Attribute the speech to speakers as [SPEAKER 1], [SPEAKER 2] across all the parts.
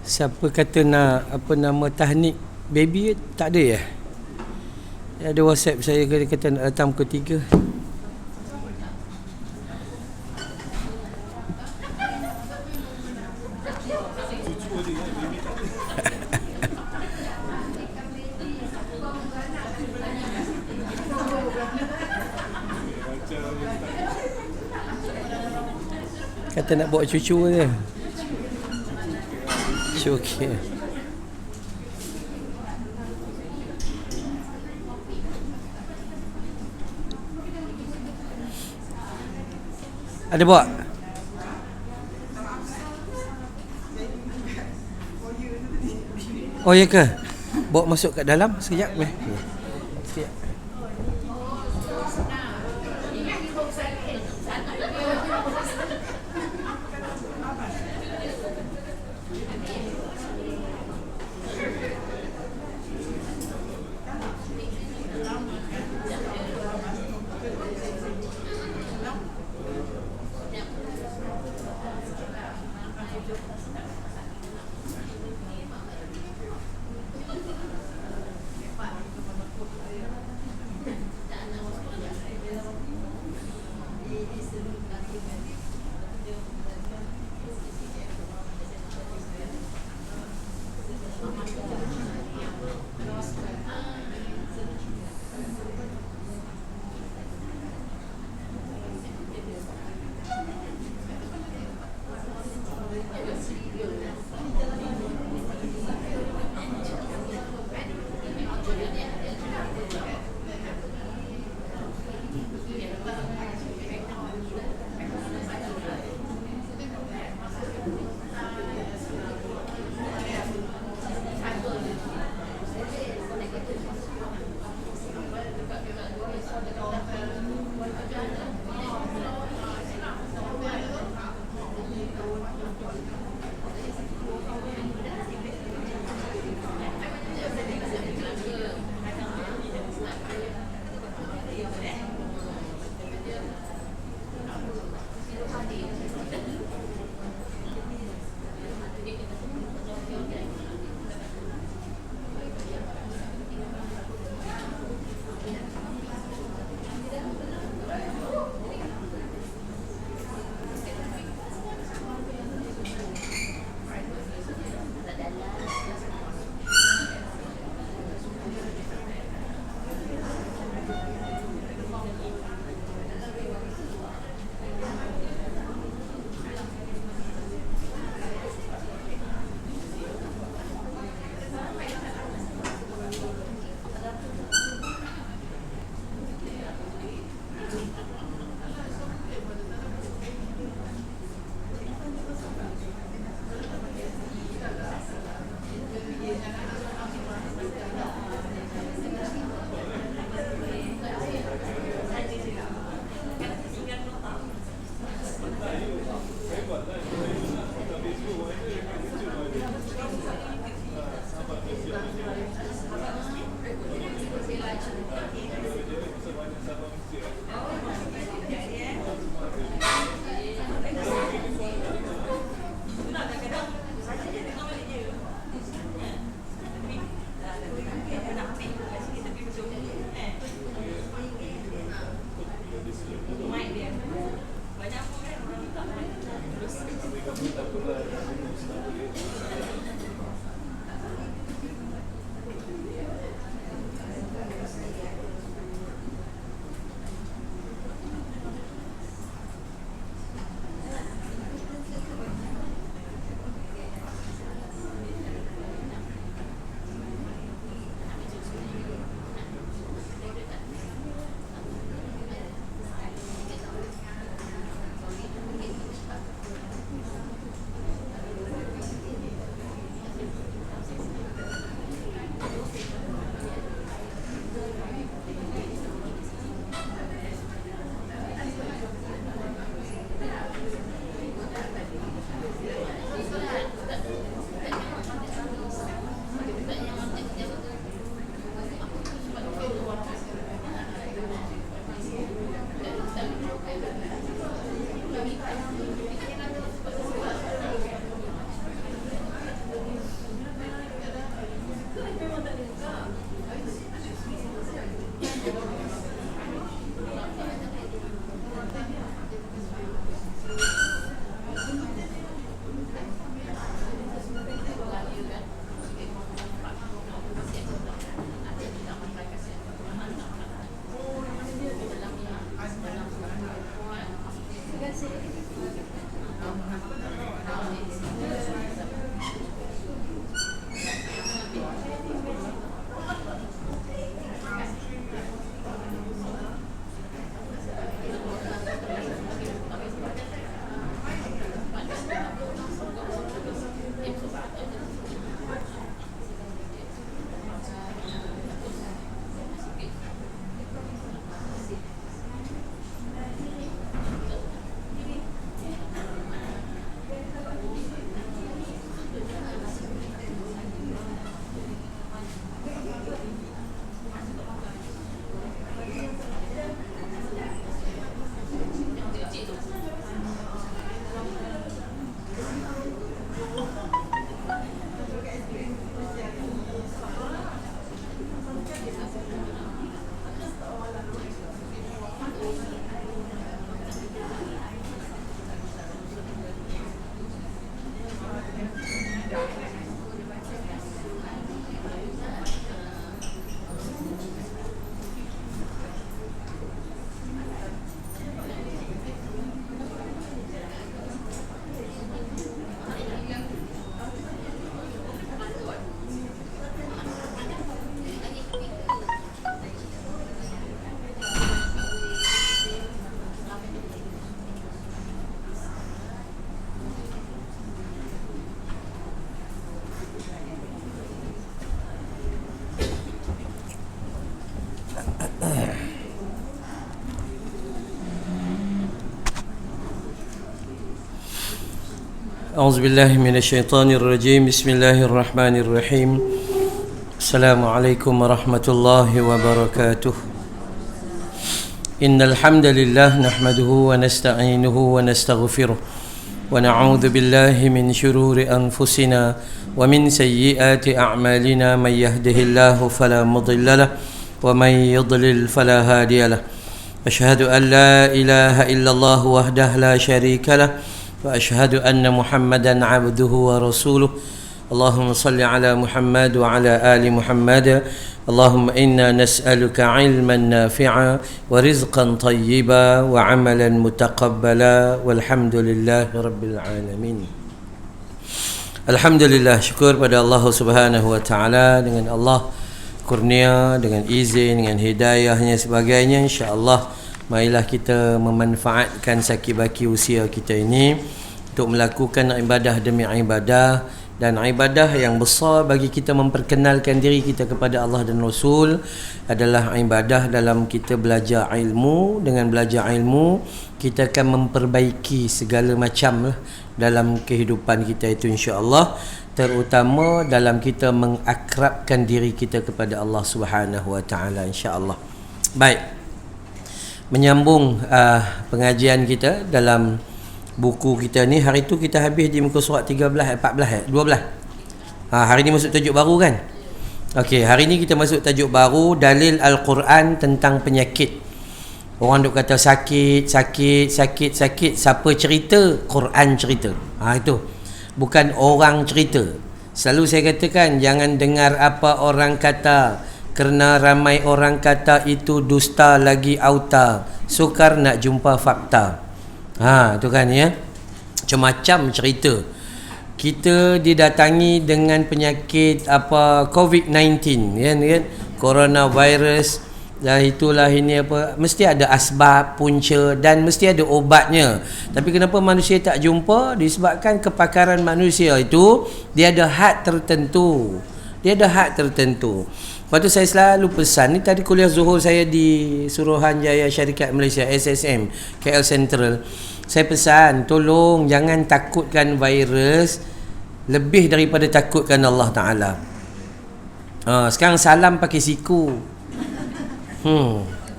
[SPEAKER 1] Siapa kata nak tahnik baby, tak ada ya? Ada WhatsApp saya kata nak datang pukul 3. Kata nak bawa cucu je. Okey. Ada bawa? Oh ya ke? Bawa masuk kat dalam sekejap. Sekejap. أعوذ بالله من الشيطان الرجيم. بسم الله الرحمن الرحيم. السلام عليكم ورحمة الله وبركاته. إن الحمد لله نحمده ونستعينه ونستغفره ونعوذ بالله من شرور أنفسنا ومن سيئات أعمالنا. من يهده الله فلا مضل له ومن يضلل فلا هادي له. أشهد أن لا إله إلا الله وحده لا شريك له وأشهد أن محمدا عبده ورسوله. اللهم صل على محمد وعلى آل محمد. اللهم إنا نسألك علما نافعا ورزقا طيبا وعملا متقبلا والحمد لله رب العالمين. Alhamdulillah, syukur pada Allah Subhanahu wa taala. Dengan Allah kurnia, dengan izin, dengan hidayahnya sebagainya, insya-Allah marilah kita memanfaatkan sakit-baki usia kita ini untuk melakukan ibadah demi ibadah, dan ibadah yang besar bagi kita memperkenalkan diri kita kepada Allah dan Rasul adalah ibadah dalam kita belajar ilmu. Dengan belajar ilmu kita akan memperbaiki segala macam dalam kehidupan kita itu, insya-Allah, terutama dalam kita mengakrabkan diri kita kepada Allah Subhanahu wa taala, insya-Allah. Baik, menyambung pengajian kita dalam buku kita ni. Hari tu kita habis di muka surat 13, 14, 12. Hari ni masuk tajuk baru kan? Okey, hari ni kita masuk tajuk baru, dalil Al-Quran tentang penyakit. Orang duk kata sakit. Siapa cerita? Quran cerita. Itu. Bukan orang cerita. Selalu saya katakan, jangan dengar apa orang kata, kerana ramai orang kata itu dusta lagi auta, sukar nak jumpa fakta. Tu kan ya. Macam-macam cerita. Kita didatangi dengan penyakit COVID-19 kan, coronavirus. Dan itulah ini mesti ada asbab, punca, dan mesti ada obatnya. Tapi kenapa manusia tak jumpa? Disebabkan kepakaran manusia itu dia ada had tertentu. Lepas tu saya selalu pesan, ni tadi kuliah Zuhur saya di Suruhanjaya Syarikat Malaysia SSM KL Central. Saya pesan, tolong jangan takutkan virus lebih daripada takutkan Allah Ta'ala. Sekarang salam pakai siku.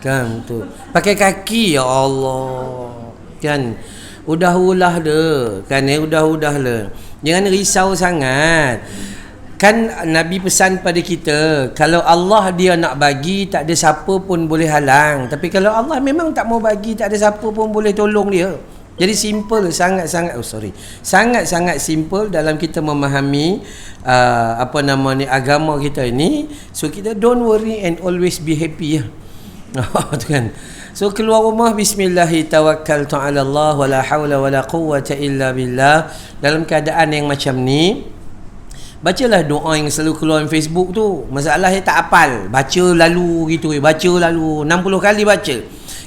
[SPEAKER 1] Kan tu. Pakai kaki, ya Allah. Kan. udah dah kan udah lah. Jangan risau sangat. Kan Nabi pesan pada kita, kalau Allah dia nak bagi, tak ada siapa pun boleh halang. Tapi kalau Allah memang tak mau bagi, tak ada siapa pun boleh tolong dia. Jadi simple, sangat-sangat simple dalam kita memahami agama kita ini. So kita don't worry and always be happy ya. Tu kan. So keluar rumah, bismillahi tawakkaltu ala Allah wala hawla wala quwwata illa billah. Dalam keadaan yang macam ni, bacalah doa yang selalu keluar di Facebook tu. Masalahnya tak hafal, baca lalu gitu, baca lalu 60 kali baca.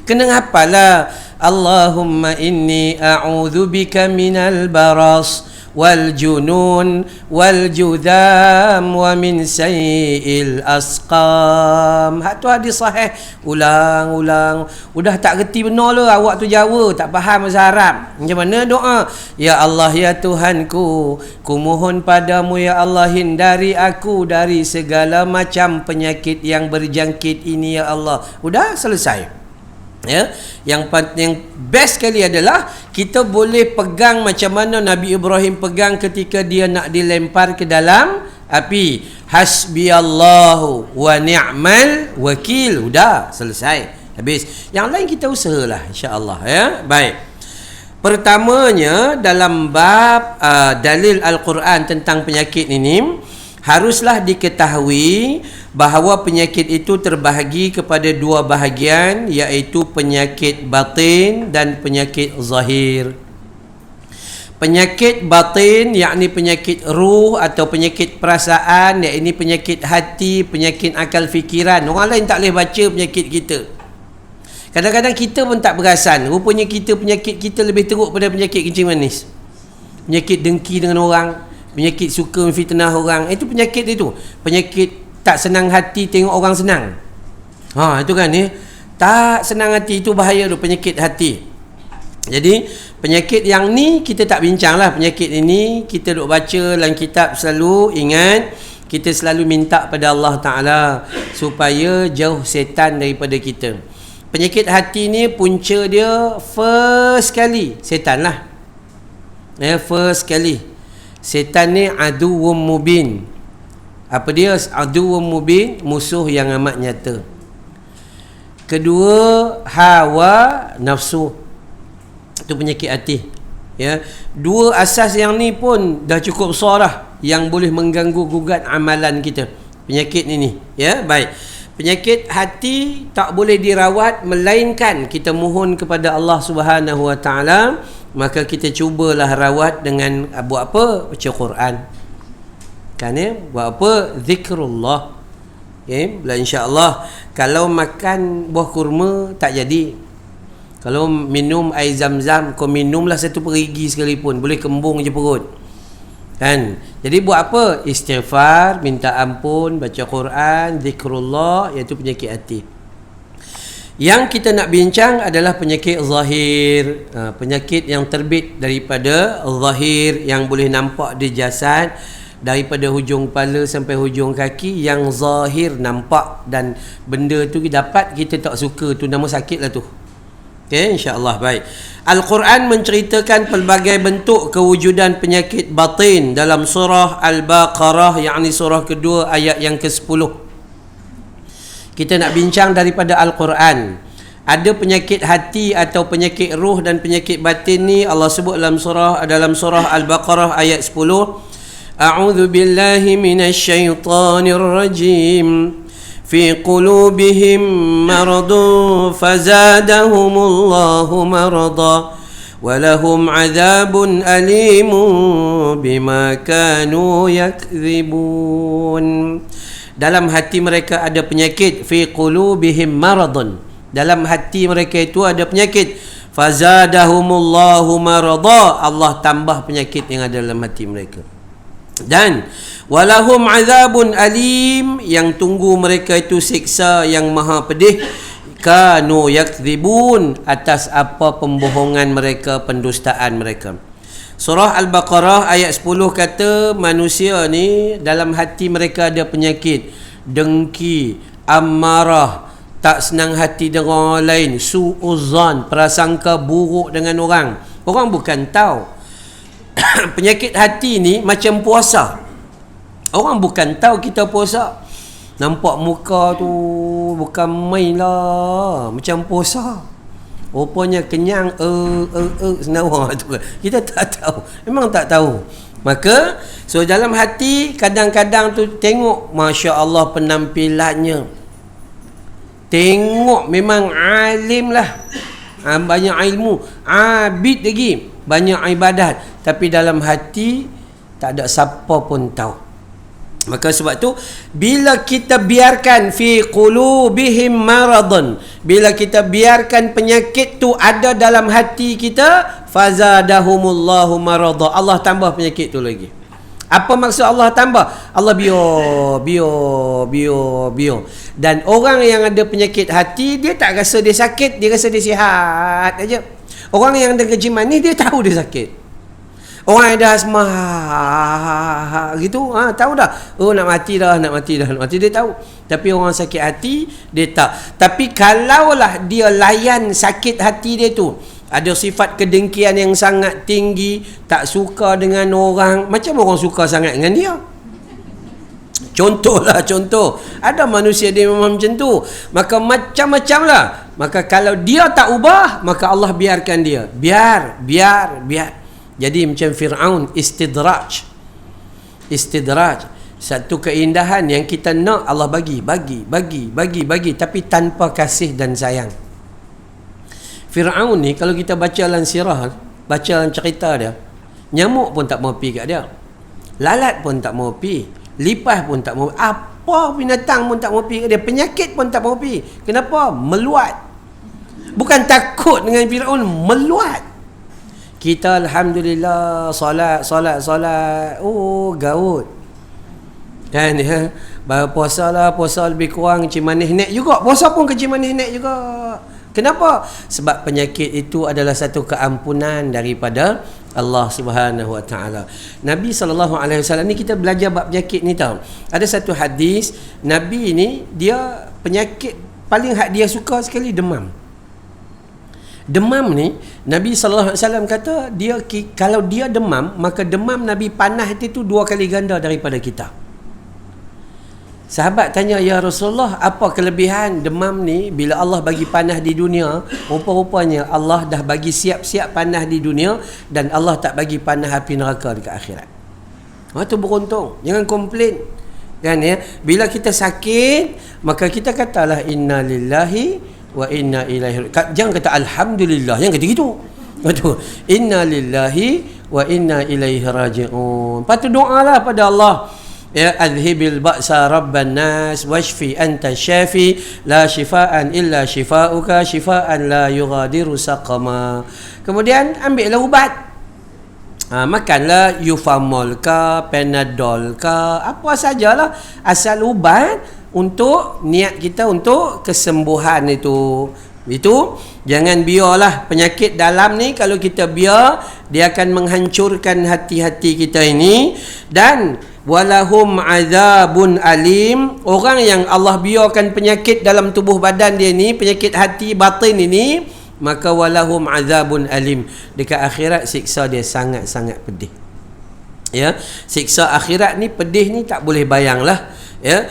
[SPEAKER 1] Kena hafal lah. Allahumma inni a'udzubika minal baras wal junun wal judam wa min sayyi'il asqam. Hak tu hadis sahih. Ulang. Udah tak reti benar lah awak tu Jawa, tak faham bahasa Arab. Macam mana doa? Ya Allah ya Tuhanku, ku mohon padamu ya Allah, hindari aku dari segala macam penyakit yang berjangkit ini ya Allah. Udah selesai. Ya, yang best sekali adalah kita boleh pegang macam mana Nabi Ibrahim pegang ketika dia nak dilempar ke dalam api. Hasbiyallahu wa ni'mal wakil. Udah selesai, habis. Yang lain kita usahalah insya-Allah ya. Baik. Pertamanya dalam bab dalil Al-Quran tentang penyakit ini, haruslah diketahui bahawa penyakit itu terbahagi kepada dua bahagian, iaitu penyakit batin dan penyakit zahir. Penyakit batin yakni penyakit ruh atau penyakit perasaan, yakni penyakit hati, penyakit akal fikiran. Orang lain tak boleh baca penyakit kita. Kadang-kadang kita pun tak perasan, rupanya penyakit kita lebih teruk pada penyakit kencing manis. Penyakit dengki dengan orang, penyakit suka fitnah orang. Itu penyakit itu. Penyakit tak senang hati tengok orang senang. Itu kan ni. Tak senang hati, itu bahaya tu, penyakit hati. Jadi penyakit yang ni kita tak bincang lah. Penyakit ini kita duk baca dalam kitab, selalu ingat, kita selalu minta pada Allah Ta'ala supaya jauh setan daripada kita. Penyakit hati ni punca dia first kali setan lah. First kali setan ni aduwwum mubin. Apa dia? Aduwwum mubin, musuh yang amat nyata. Kedua, hawa nafsu. Itu penyakit hati. Ya, dua asas yang ni pun dah cukup besar dah yang boleh mengganggu gugat amalan kita. Penyakit ini, ya, baik. Penyakit hati tak boleh dirawat melainkan kita mohon kepada Allah Subhanahu Wa Taala. Maka kita cubalah rawat dengan buat apa? Baca Quran. Kan ya? Buat apa? Zikrullah. Okay? InsyaAllah. Kalau makan buah kurma tak jadi. Kalau minum air zam-zam, kau minumlah satu perigi sekalipun, boleh kembung je perut. Kan? Jadi buat apa? Istighfar, minta ampun, baca Quran, zikrullah, iaitu penyakit hati. Yang kita nak bincang adalah penyakit zahir. Penyakit yang terbit daripada zahir, yang boleh nampak di jasad, daripada hujung kepala sampai hujung kaki, yang zahir nampak, dan benda tu dapat kita tak suka, tu nama sakit lah tu. Okay, insyaAllah. Baik. Al-Quran menceritakan pelbagai bentuk kewujudan penyakit batin dalam surah Al-Baqarah, yakni surah kedua ayat yang ke-10. Kita nak bincang daripada Al-Quran. Ada penyakit hati atau penyakit ruh dan penyakit batin ni Allah sebut dalam surah Al-Baqarah ayat 10. A'udzu billahi minasyaitonir rajim. Fi qulubihim maradun fazadahumullahu marada walahum adzabun alimun bima kanu yakdzibun. Dalam hati mereka ada penyakit. Fi qulubihim maradun, dalam hati mereka itu ada penyakit. Fazadahumullahu marada, Allah tambah penyakit yang ada dalam hati mereka. Dan walahum azabun alim, yang tunggu mereka itu siksa yang maha pedih. Kanu yakdzibun, atas apa pembohongan mereka, pendustaan mereka. Surah Al-Baqarah ayat 10 kata manusia ni dalam hati mereka ada penyakit dengki, amarah, tak senang hati dengan orang lain, su'uzan, prasangka buruk dengan orang, Orang bukan tahu. Penyakit hati ni macam puasa. Orang bukan tahu kita puasa. Nampak muka tu bukan main lah, macam puasa. Rupanya kenyang senawa tu. Kita tak tahu. Memang tak tahu. Maka so dalam hati kadang-kadang tu tengok, Masya Allah penampilannya, tengok memang alim lah, banyak ilmu, abid lagi, banyak ibadat, tapi dalam hati tak ada siapa pun tahu. Maka sebab tu bila kita biarkan fi qulubihim maradun, bila kita biarkan penyakit tu ada dalam hati kita, fazadahumullahu marada, Allah tambah penyakit tu lagi. Apa maksud Allah tambah? Allah biar. Dan orang yang ada penyakit hati, dia tak rasa dia sakit, dia rasa dia sihat aja. Orang yang ada kencing manis, dia tahu dia sakit. Orang yang ada asma gitu, tahu dah. Oh, nak mati dah, dia tahu. Tapi orang sakit hati, dia tak. Tapi kalaulah dia layan sakit hati dia tu, ada sifat kedengkian yang sangat tinggi, tak suka dengan orang, macam orang suka sangat dengan dia. Contoh. Ada manusia dia memang macam tu. Maka macam-macam lah. Maka kalau dia tak ubah, maka Allah biarkan dia. Biar. Jadi macam Fir'aun, istidraj. Satu keindahan yang kita nak, Allah bagi, tapi tanpa kasih dan sayang. Fir'aun ni kalau kita baca dalam sirah, baca dalam cerita dia, nyamuk pun tak mau pi kat dia, lalat pun tak mau pi, lipas pun tak mau, apa binatang pun tak mau pi kat dia, penyakit pun tak mau pi. Kenapa? Meluat. Bukan takut dengan Fir'aun, meluat. Kita alhamdulillah solat. Oh, gaut. Kan ya. Puasa lebih kurang kencing manis naik juga. Puasa pun kencing manis naik juga. Kenapa? Sebab penyakit itu adalah satu keampunan daripada Allah Subhanahu Wa Taala. Nabi SAW ni, kita belajar bab penyakit ni tau. Ada satu hadis, Nabi ni dia penyakit paling dia suka sekali demam. Demam ni Nabi SAW kata dia, kalau dia demam, maka demam Nabi panas itu 2 kali ganda daripada kita. Sahabat tanya, ya Rasulullah, apa kelebihan demam ni? Bila Allah bagi panas di dunia, rupa-rupanya Allah dah bagi siap-siap panas di dunia, dan Allah tak bagi panas api neraka dekat akhirat. Tu beruntung. Jangan komplain, kan ya. Bila kita sakit, maka kita katalah inna lillahi wa inna ilaihi. Jangan kata alhamdulillah, jangan kata gitu. Betul. Inna lillahi wa inna ilaihi raji'un. Patut doalah pada Allah. Ya, adhibil ba'sa rabban nas washfi anta syafi la shifaan illa shifauka shifaan la yughadiru saqama. Kemudian ambillah ubat. Makanlah Eufamol ke, Panadol ke, apa sajalah, asal ubat untuk niat kita untuk kesembuhan itu. Jangan biarlah penyakit dalam ni, kalau kita biar, dia akan menghancurkan hati-hati kita ini. Dan walahum azabun alim, orang yang Allah biarkan penyakit dalam tubuh badan dia ni, penyakit hati batin ini, maka walahum azabun alim, dekat akhirat siksa dia sangat-sangat pedih. Ya, siksa akhirat ni pedih ni tak boleh bayanglah. Ya,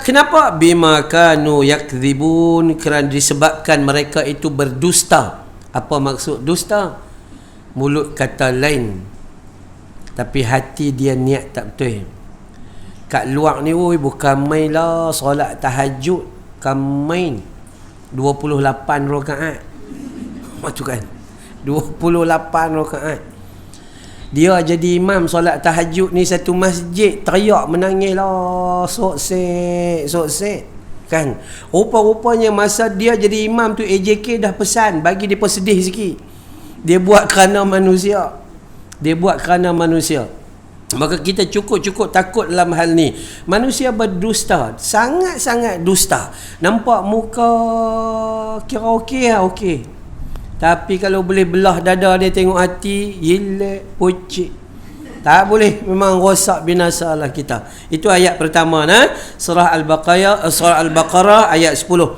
[SPEAKER 1] kenapa? Bima kanu yakdzibun, kerana disebabkan mereka itu berdusta. Apa maksud dusta? Mulut kata lain, tapi hati dia niat tak betul. Kat luar ni bukan main lah, solat tahajud kan main 28 rakaat. Macam kan 28 rakaat. Dia jadi imam solat tahajud ni satu masjid, teriak menangis lah, sok-sek kan. Rupa-rupanya masa dia jadi imam tu, AJK dah pesan bagi dia sedih sikit. Dia buat kerana manusia. Maka kita cukup takut dalam hal ni. Manusia berdusta, sangat-sangat dusta. Nampak muka kira okey lah, okey. Tapi kalau boleh belah dada dia tengok hati, yelek, pucik. Tak boleh, memang rosak binasa lah kita. Itu ayat pertama, surah Al-Baqarah ayat 10.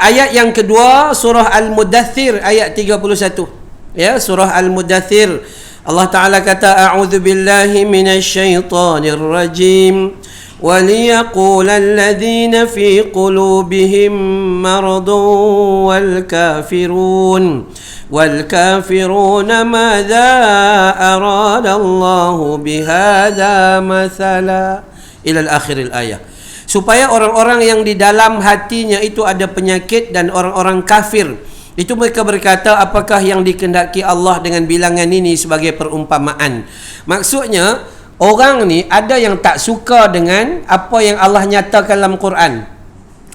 [SPEAKER 1] Ayat yang kedua, surah Al-Mudaththir ayat 31. Ya, surah Al-Mudaththir. Allah Ta'ala kata, a'udzu billahi minasyaitonir rajim. وَلِيَقُولَ الَّذِينَ فِي قُلُوبِهِم مَّرَضٌ وَالْكَافِرُونَ مَاذَا أَرَادَ اللَّهُ بِهَذَا مَثَلًا إلى الآخر الآية. Supaya orang-orang yang di dalam hatinya itu ada penyakit dan orang-orang kafir itu mereka berkata, apakah yang dikehendaki Allah dengan bilangan ini sebagai perumpamaan. Maksudnya orang ni ada yang tak suka dengan apa yang Allah nyatakan dalam Quran.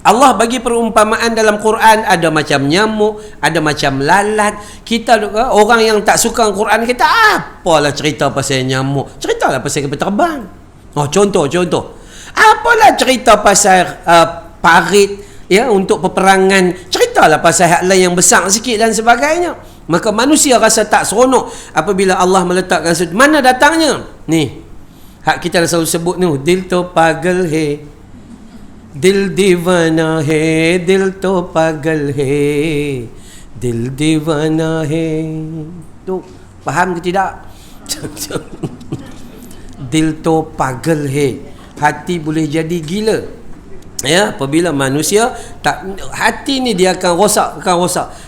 [SPEAKER 1] Allah bagi perumpamaan dalam Quran, ada macam nyamuk, ada macam lalat. Kita orang yang tak suka dengan Quran, kita apalah cerita pasal nyamuk, ceritalah pasal kapal terbang. Contoh. Apalah cerita pasal parit ya untuk peperangan, ceritalah pasal hal lain yang besar sikit dan sebagainya. Maka manusia rasa tak seronok apabila Allah meletakkan mana datangnya ni hak kita dah selalu sebut ni, dil to pagal hai, dil divana hai, dil to pagal hai, dil divana hai. Tu faham ke tidak? Dil to pagal hai, hati boleh jadi gila. Ya, apabila manusia tak, hati ni dia akan rosak.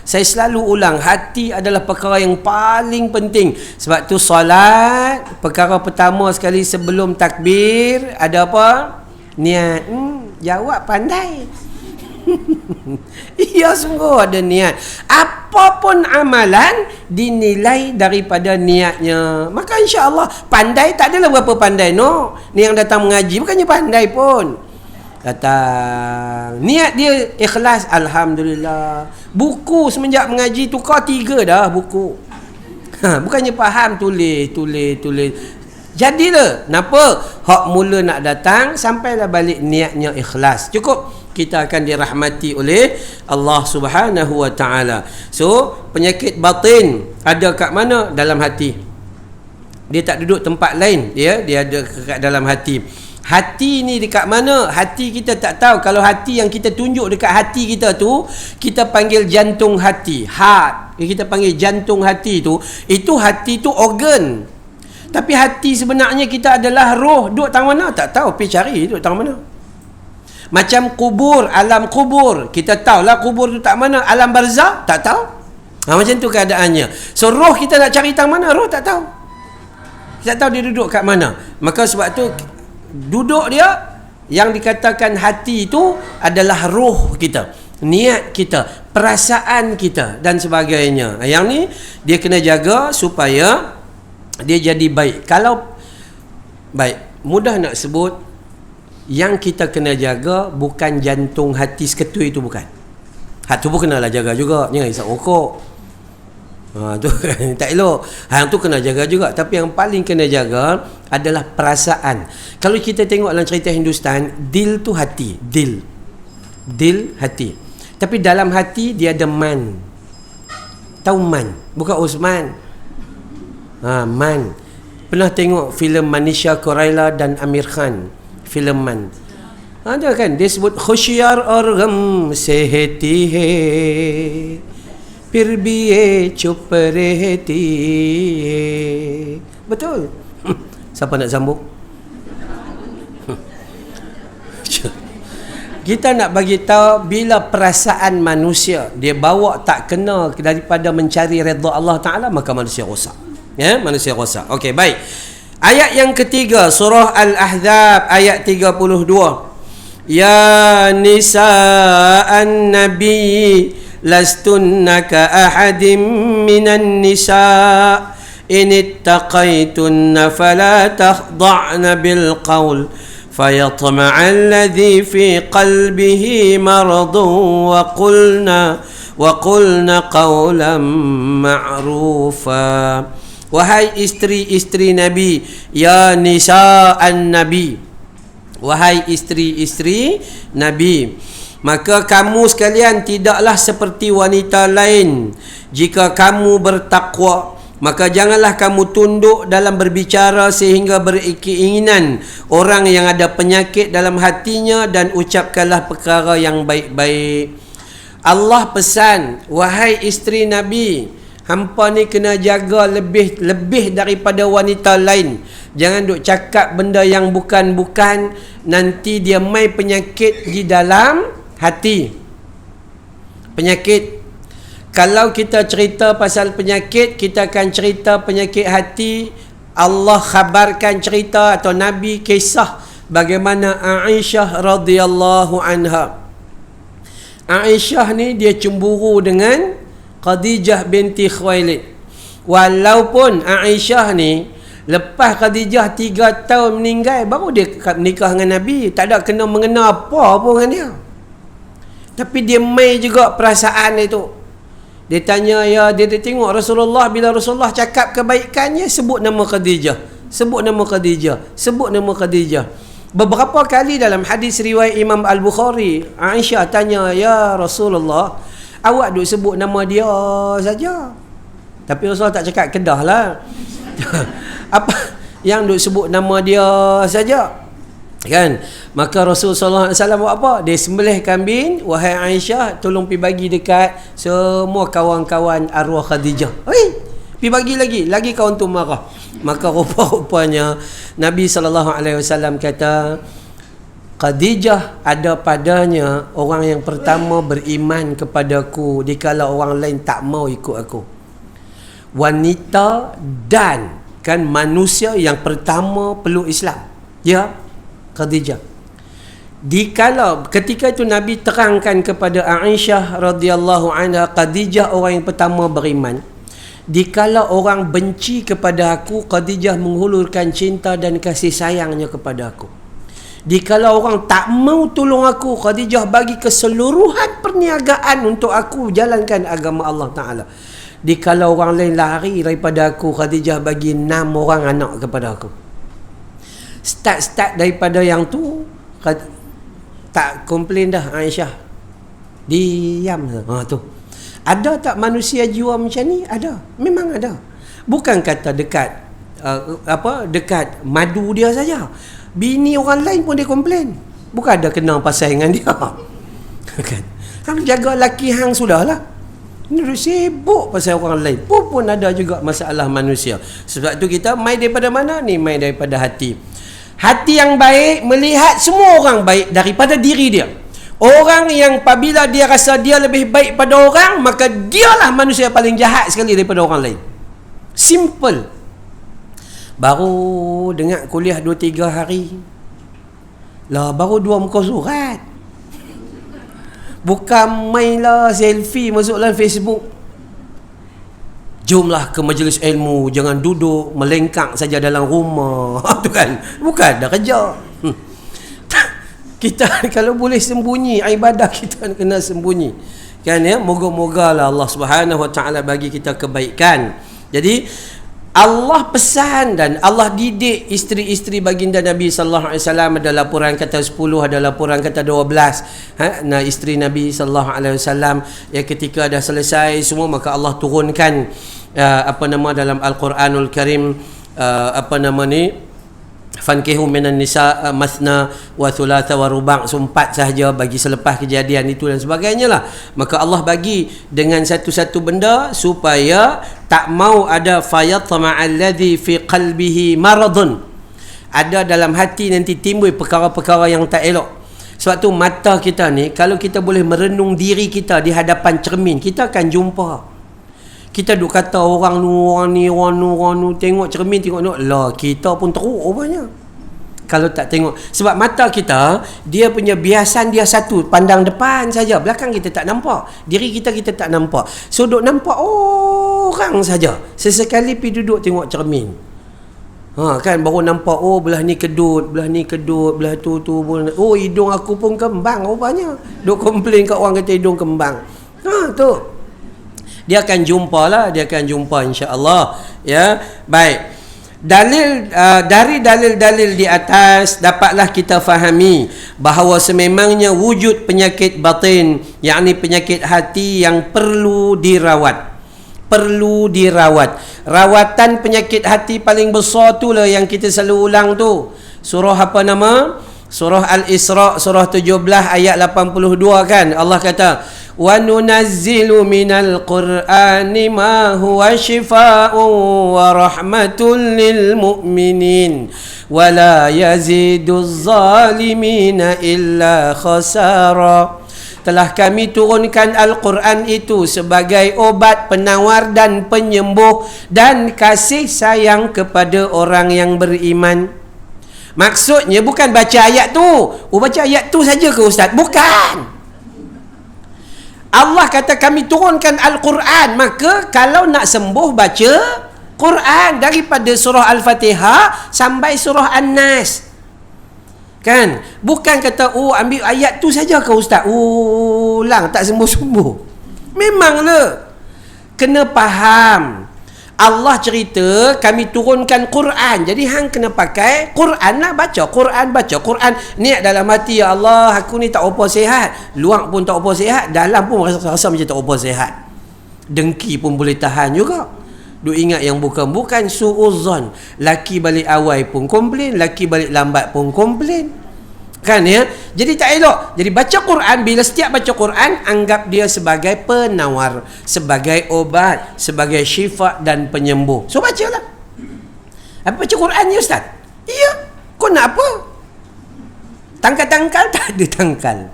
[SPEAKER 1] Saya selalu ulang, hati adalah perkara yang paling penting. Sebab tu solat, perkara pertama sekali sebelum takbir ada apa? Niat. Jawab pandai. Ya, sungguh ada niat. Apapun amalan dinilai daripada niatnya. Maka insya-Allah pandai tak adalah berapa pandai Ni yang datang mengaji bukannya pandai pun. Datang niat dia ikhlas, alhamdulillah. Buku semenjak mengaji tukar 3 dah buku. Bukannya faham tulis. Jadilah kenapa hak mula nak datang sampailah balik niatnya ikhlas. Cukup kita akan dirahmati oleh Allah Subhanahu wa taala. So penyakit batin ada kat mana? Dalam hati. Dia tak duduk tempat lain, dia ada kat dalam hati. Hati ni dekat mana? Hati kita tak tahu. Kalau hati yang kita tunjuk dekat hati kita tu, kita panggil jantung hati, heart. Kita panggil jantung hati tu. Itu hati tu organ. Tapi hati sebenarnya kita adalah roh. Duduk tang mana? Tak tahu. Pergi cari duduk tang mana. Macam kubur, alam kubur. Kita tahulah kubur tu tak mana. Alam barzah? Tak tahu. Macam tu keadaannya. So roh kita nak cari tang mana? Roh tak tahu. Kita tak tahu dia duduk kat mana. Maka sebab tu duduk dia yang dikatakan hati itu adalah roh kita, niat kita, perasaan kita dan sebagainya. Yang ni dia kena jaga supaya dia jadi baik. Kalau baik, mudah nak sebut, yang kita kena jaga bukan jantung hati seketui itu, bukan. Hati tu pun kenalah jaga juga. Jangan isap rokok. Tu tak elok. Yang tu kena jaga juga. Tapi yang paling kena jaga adalah perasaan. Kalau kita tengok dalam cerita Hindustan, dil tu hati. Dil hati. Tapi dalam hati dia ada man. Tahu man? Bukan Osman. Man. Pernah tengok filem Manisha Koraila dan Amir Khan, filem Man. Ada kan dia sebut khusyar aur gham sehti hai, फिर भी ये चुप रहती है. Betul. Siapa nak sambung? Kita nak bagi tahu bila perasaan manusia dia bawa tak kena daripada mencari redha Allah Taala, maka manusia rosak. Ya, manusia rosak. Okey, baik. Ayat yang ketiga surah Al-Ahzab ayat 32. Ya nisa'an nabi lastunna ka ahadim minan nisa' in ittaqaytunna fala takhda'na bil qawl fayatma'a alladhi fi qalbihi maradun wa qulna qawlan ma'rufa. Wahai isteri-isteri Nabi, ya nisa'an nabi, wahai isteri-isteri Nabi, maka kamu sekalian tidaklah seperti wanita lain. Jika kamu bertakwa, maka janganlah kamu tunduk dalam berbicara sehingga berkeinginan orang yang ada penyakit dalam hatinya, dan ucapkanlah perkara yang baik-baik. Allah pesan, wahai isteri Nabi, Hampa ni kena jaga lebih daripada wanita lain. Jangan duk cakap benda yang bukan-bukan, nanti dia mai penyakit di dalam hati. Penyakit. Kalau kita cerita pasal penyakit, kita akan cerita penyakit hati. Allah khabarkan cerita atau Nabi kisah bagaimana Aisyah radhiyallahu anha. Aisyah ni dia cemburu dengan Khadijah binti Khuwailid. Walaupun Aisyah ni lepas Khadijah 3 tahun meninggal, baru dia menikah dengan Nabi, tak ada kena mengena apa pun dengan dia. Tapi dia mai juga perasaan itu. Dia tanya, ya, dia tengok Rasulullah, bila Rasulullah cakap kebaikannya, sebut nama Khadijah, sebut nama Khadijah, sebut nama Khadijah. Beberapa kali dalam hadis riwayat Imam Al-Bukhari, Aisyah tanya, ya Rasulullah, awak duk sebut nama dia saja. Tapi Rasulullah tak cakap Kedah lah. Apa yang duk sebut nama dia saja, kan? Maka Rasulullah SAW buat apa? Dia sembelih kambing. Wahai Aisyah, tolong pergi bagi dekat semua kawan-kawan arwah Khadijah. Pergi bagi lagi kawan tu marah. Maka rupa-rupanya Nabi SAW kata, Khadijah ada padanya orang yang pertama beriman kepadaku dikala orang lain tak mau ikut aku. Wanita dan kan manusia yang pertama peluk Islam, ya, Khadijah. Dikala ketika itu Nabi terangkan kepada Aisyah radhiyallahu anha, Khadijah orang yang pertama beriman. Dikala orang benci kepada aku, Khadijah menghulurkan cinta dan kasih sayangnya kepada aku. Dikala orang tak mau tolong aku, Khadijah bagi keseluruhan perniagaan untuk aku jalankan agama Allah Ta'ala. Dikala orang lain lari daripada aku, Khadijah bagi 6 orang anak kepada aku. Start daripada yang tu, tak komplain dah Aisyah. Diam. Tu. Ada tak manusia jiwa macam ni? Ada. Memang ada. Bukan kata dekat dekat madu dia saja. Bini orang lain pun dia komplain. Bukan ada kena pasal dengan dia. Kan? Hang jaga laki hang sudahlah. Ni sibuk pasal orang lain. Pun ada juga masalah manusia. Sebab tu kita mai daripada mana ni? Mai daripada hati. Hati yang baik melihat semua orang baik daripada diri dia. Orang yang apabila dia rasa dia lebih baik pada orang, maka dialah manusia paling jahat sekali daripada orang lain. Simple. Baru dengar kuliah 2-3 hari lah, baru 2 muka surat. Bukan main lah selfie masuk dalam Facebook. Jomlah ke majlis ilmu, jangan duduk melengkang saja dalam rumah. Tu kan, bukan dah kerja. Kita kalau boleh sembunyi ibadah, kita kena sembunyi, kan, ya. Moga-moga lah Allah Subhanahu Wa Taala bagi kita kebaikan. Jadi Allah pesan dan Allah didik isteri-isteri baginda Nabi sallallahu alaihi wasallam. Ada laporan kata 10, ada laporan kata 12. Nah, isteri Nabi sallallahu alaihi wasallam ya, ketika dah selesai semua, maka Allah turunkan dalam Al-Quranul Karim fankihu minan nisa masna wa thulatha wa ruba', 4 sahaja bagi selepas kejadian itu dan sebagainya lah. Maka Allah bagi dengan satu-satu benda supaya tak mau ada fayatma alladhi fi qalbihi maradun, ada dalam hati nanti timbul perkara-perkara yang tak elok. Sebab tu mata kita ni, kalau kita boleh merenung diri kita di hadapan cermin, kita akan jumpa. Kita duk kata orang nu, tengok cermin, tengok lah, kita pun teruk rupanya kalau tak tengok. Sebab mata kita, dia punya biasan dia satu, pandang depan saja, belakang kita tak nampak, diri kita tak nampak. So duk nampak orang saja. Sesekali pergi duduk tengok cermin, kan, baru nampak, belah ni kedut, belah tu pun, hidung aku pun kembang rupanya. Duk komplain kat orang kata hidung kembang. Tu dia akan jumpa insya-Allah, ya. Baik, dalil dari dalil-dalil di atas dapatlah kita fahami bahawa sememangnya wujud penyakit batin, yakni penyakit hati yang perlu dirawat. Rawatan penyakit hati paling besar tu lah yang kita selalu ulang tu. Surah apa nama? Surah Al-Isra surah 17 ayat 82 kan, Allah kata wa nunazzilu minal qur'ani ma huwa shifaa'un wa rahmatun lil mu'minin wa la yaziduz zalimina illa khasara. Telah kami turunkan Al-Quran itu sebagai obat, penawar dan penyembuh dan kasih sayang kepada orang yang beriman. Maksudnya bukan baca ayat tu. Oh, baca ayat tu saja ke Ustaz? Bukan. Allah kata kami turunkan Al-Quran, maka kalau nak sembuh baca Quran daripada surah Al-Fatihah sampai surah An-Nas. Kan? Bukan kata oh ambil ayat tu saja ke Ustaz? Oh, lang tak sembuh-sembuh. Memanglah kena faham. Allah cerita kami turunkan Quran. Jadi hang kena pakai Quran lah, baca Quran, baca Quran. Niat dalam hati, ya Allah, aku ni tak apa sihat. Luar pun tak apa sihat, dalam pun rasa macam tak apa sihat. Dengki pun boleh tahan juga. Duk ingat yang bukan-bukan, su'uzon. Laki balik awal pun komplain, laki balik lambat pun komplain. Kan ya? Jadi tak elok. Jadi baca Quran, bila setiap baca Quran, anggap dia sebagai penawar, sebagai obat, sebagai syifa dan penyembuh. So bacalah. Apa baca Quran ya Ustaz? Iya. Kau nak apa? Tangkal-tangkal? Tak ada tangkal.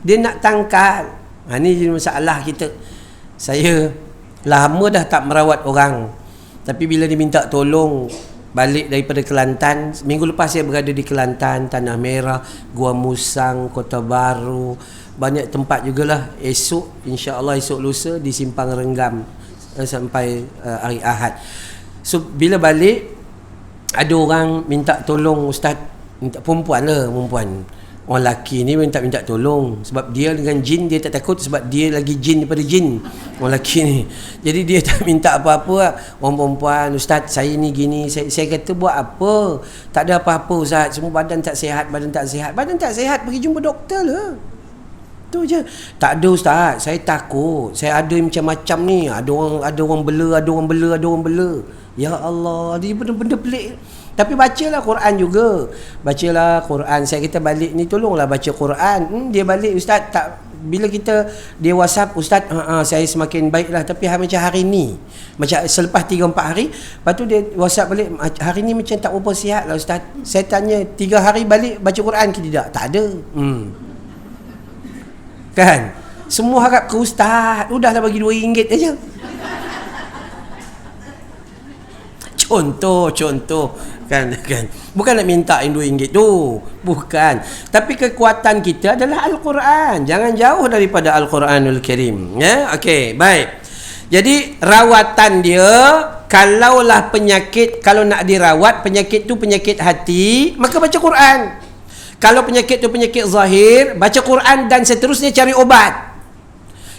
[SPEAKER 1] Dia nak tangkal. Ini jadi masalah kita. Saya lama dah tak merawat orang. Tapi bila diminta tolong balik daripada Kelantan, minggu lepas saya berada di Kelantan, Tanah Merah, Gua Musang, Kota Baru, banyak tempat jugalah. Esok, insya-Allah esok lusa di Simpang Renggam sampai hari Ahad. So bila balik ada orang minta tolong Ustaz, minta perempuan lah, perempuan. Orang lelaki ni minta tolong sebab dia dengan jin dia tak takut, sebab dia lagi jin daripada jin orang lelaki ni. Jadi dia tak minta apa-apa. Orang perempuan, Ustaz saya ni gini, saya kata buat apa? Tak ada apa-apa Ustaz, semua badan tak sihat. Badan tak sihat pergi jumpa doktor lah. Tu je. Tak ada Ustaz, saya takut. Saya ada macam-macam ni. Ada orang bela. Ya Allah, dia benda-benda pelik. Tapi bacalah Quran juga. Bacalah Quran. Saya kata balik ni tolonglah baca Quran. Dia balik, Ustaz tak, bila kita dia WhatsApp, Ustaz saya semakin baiklah, tapi macam hari ni, macam selepas 3-4 hari, lepas tu dia WhatsApp balik, hari ni macam tak apa sihat lah Ustaz. Saya tanya 3 hari balik baca Quran ke tidak? Tak ada. Kan? Semua harap ke Ustaz. Udahlah bagi RM2 aja. Contoh kan bukan nak minta RM2 tu, bukan, tapi kekuatan kita adalah Al-Quran. Jangan jauh daripada Al-Quranul Karim ya. Okey, baik. Jadi rawatan dia, kalaulah penyakit, kalau nak dirawat penyakit tu penyakit hati, maka baca Quran. Kalau penyakit tu penyakit zahir, baca Quran dan seterusnya cari obat.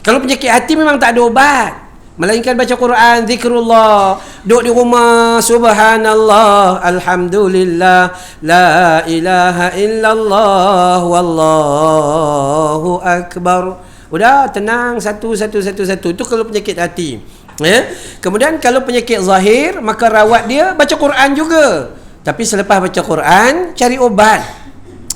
[SPEAKER 1] Kalau penyakit hati memang tak ada obat, melainkan baca Quran, zikrullah, duduk di rumah, subhanallah, alhamdulillah, la ilaha illallah, wallahu akbar. Udah tenang, satu. Itu kalau penyakit hati ya. Kemudian kalau penyakit zahir, maka rawat dia baca Quran juga. Tapi selepas baca Quran, cari obat.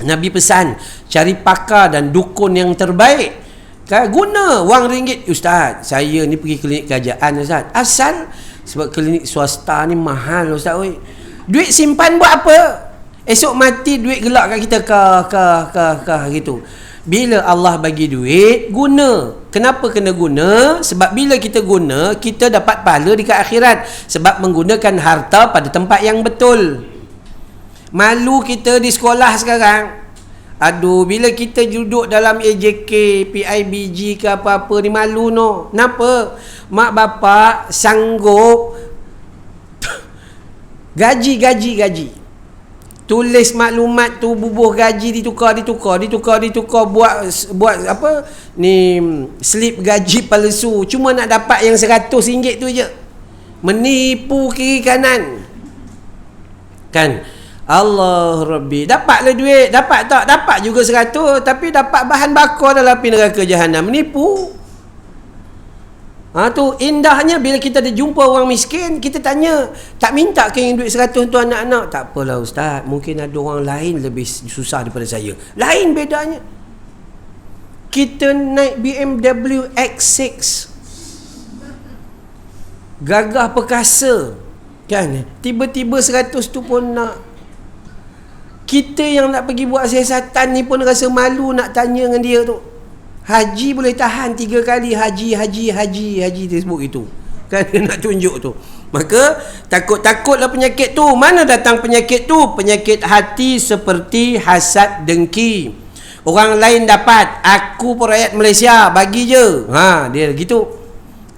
[SPEAKER 1] Nabi pesan, cari pakar dan dukun yang terbaik. Guna wang RM1. Ustaz, saya ni pergi klinik kerajaan Ustaz. Asal sebab klinik swasta ni mahal Ustaz. Duit simpan buat apa? Esok mati duit gelak kat kita gitu. Bila Allah bagi duit, guna. Kenapa kena guna? Sebab bila kita guna, kita dapat pahala dekat akhirat. Sebab menggunakan harta pada tempat yang betul. Malu kita di sekolah sekarang. Aduh, bila kita duduk dalam AJK, PIBG ke apa-apa ni, malu no. Kenapa? Mak bapak sanggup gaji. Tulis maklumat tu, bubuh gaji ditukar, buat apa ni, slip gaji palsu, cuma nak dapat yang RM100 tu je. Menipu kiri kanan. Kan? Allah Rabbi, dapatlah duit, dapat tak? Dapat juga 100, tapi dapat bahan bakar dalam api neraka jahanam. Menipu. Tu indahnya bila kita ada jumpa orang miskin, kita tanya, tak minta ke yang duit 100 tu anak-anak? Tak apalah ustaz, mungkin ada orang lain lebih susah daripada saya. Lain bedanya. Kita naik BMW X6 gagah perkasa, kan? Tiba-tiba 100 tu pun nak. Kita yang nak pergi buat siasatan ni pun rasa malu nak tanya dengan dia tu. Haji boleh tahan 3 kali haji Facebook itu, kan? Dia nak tunjuk tu. Maka takutlah penyakit tu. Mana datang penyakit tu? Penyakit hati seperti hasad dengki. Orang lain dapat, aku pun rakyat Malaysia, bagi je. Dia gitu,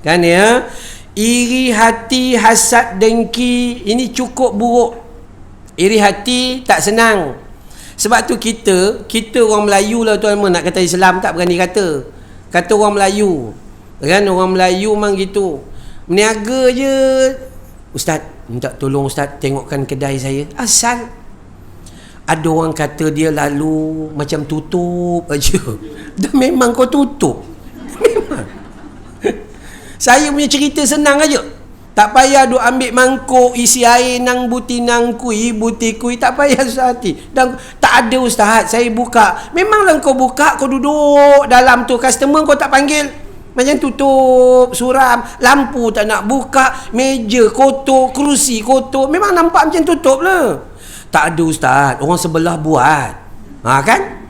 [SPEAKER 1] kan ya? Iri hati, hasad dengki, ini cukup buruk. Iri hati tak senang. Sebab tu kita orang Melayu lah tuan, nak kata Islam tak berani kata orang Melayu, kan? Orang Melayu memang gitu, meniaga je. Ustaz, minta tolong ustaz tengokkan kedai saya. Asal ada orang kata dia lalu macam tutup aja. Dah memang kau tutup. Memang. Saya punya cerita senang aja. Tak payah duk ambil mangkuk isi air nang buti nang kui, tak payah susah hati. Dan tak ada ustaz, saya buka. Memanglah kau buka, kau duduk dalam tu, customer kau tak panggil. Macam tutup, suram, lampu tak nak buka, meja kotor, kerusi kotor. Memang nampak macam tutup lah. Tak ada ustaz, orang sebelah buat. Kan?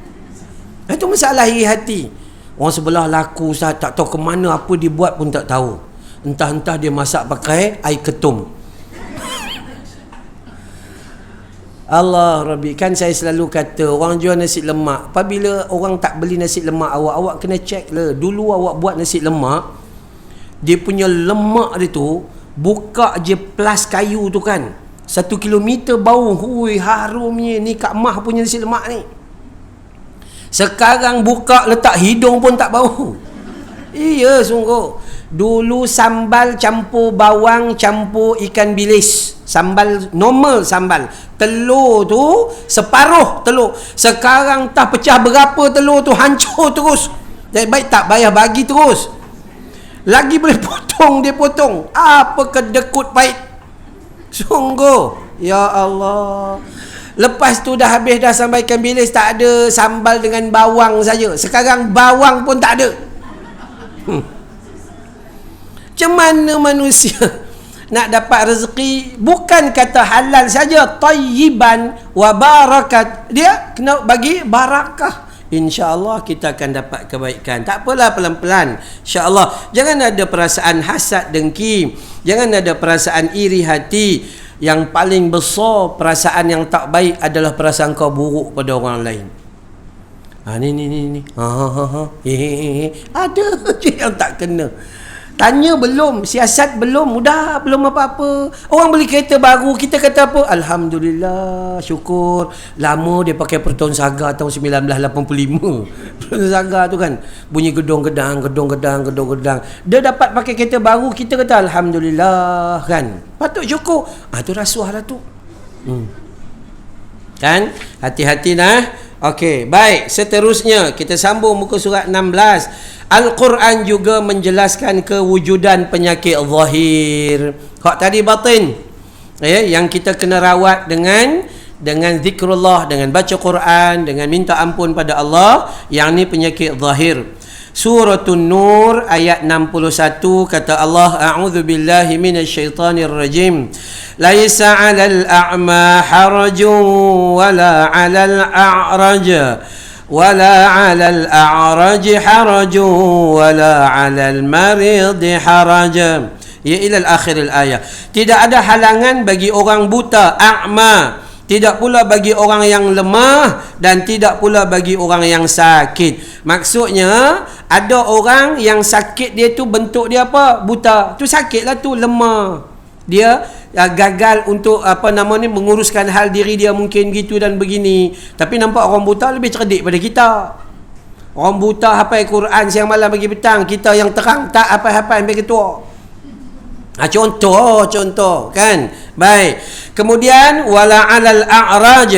[SPEAKER 1] Itu masalah iri hati. Orang sebelah laku ustaz, tak tahu ke mana, apa dia buat pun tak tahu. Entah-entah dia masak pakai air ketum. Allah Rabbi, kan saya selalu kata orang jual nasi lemak, apabila orang tak beli nasi lemak awak kena check lah. Dulu awak buat nasi lemak, dia punya lemak dia tu, buka je plas kayu tu kan, 1 kilometer bau, hui harumnya. Ni Kak Mah punya nasi lemak ni. Sekarang buka letak hidung pun tak bau. Iya sungguh. Dulu sambal campur bawang campur ikan bilis, sambal normal, sambal telur tu separuh telur. Sekarang tak pecah berapa telur tu, hancur terus. Jadi baik tak payah bagi terus, lagi boleh potong, dia potong. Apa kedekut pahit sungguh, ya Allah. Lepas tu dah habis dah sambal ikan bilis, tak ada sambal dengan bawang saja. Sekarang bawang pun tak ada. Macam mana manusia nak dapat rezeki? Bukan kata halal saja, tayyiban wa barakat, dia kena bagi barakah. InsyaAllah kita akan dapat kebaikan. Tak apalah, pelan-pelan, InsyaAllah. Jangan ada perasaan hasad dengki, jangan ada perasaan iri hati. Yang paling besar perasaan yang tak baik adalah perasaan kau buruk pada orang lain. Ni ada je yang tak kena. Tanya belum, siasat belum, mudah, belum apa-apa. Orang beli kereta baru, kita kata apa? Alhamdulillah, syukur. Lama dia pakai Proton Saga tahun 1985. Proton Saga tu kan, bunyi gedong-gedang. Dia dapat pakai kereta baru, kita kata Alhamdulillah, kan? Patut syukur. Tu rasuah lah tu. Kan? Hati-hati nah. Okey, baik. Seterusnya kita sambung muka surat 16. Al-Quran juga menjelaskan kewujudan penyakit zahir. Hak tadi batin, yang kita kena rawat dengan zikrullah, dengan baca Quran, dengan minta ampun pada Allah. Yang ni penyakit zahir. Suratul Nur ayat 61 kata Allah, a'udzu billahi minasyaitonir rajim. Laisa 'alal a'ma harajun wala 'alal a'raj wala 'alal a'raj harajun wala 'alal marid haraj. Ya ila akhir al-ayah. Tidak ada halangan bagi orang buta, a'ma, tidak pula bagi orang yang lemah, dan tidak pula bagi orang yang sakit. Maksudnya ada orang yang sakit, dia tu bentuk dia apa? Buta. Tu sakitlah tu, lemah. Dia gagal untuk menguruskan hal diri dia, mungkin gitu dan begini. Tapi nampak orang buta lebih cerdik pada kita. Orang buta hafal Quran siang malam pagi petang, kita yang terang tak hafal-hafal sampai ketua. Contoh kan. Baik. Kemudian wala 'alal a'raj,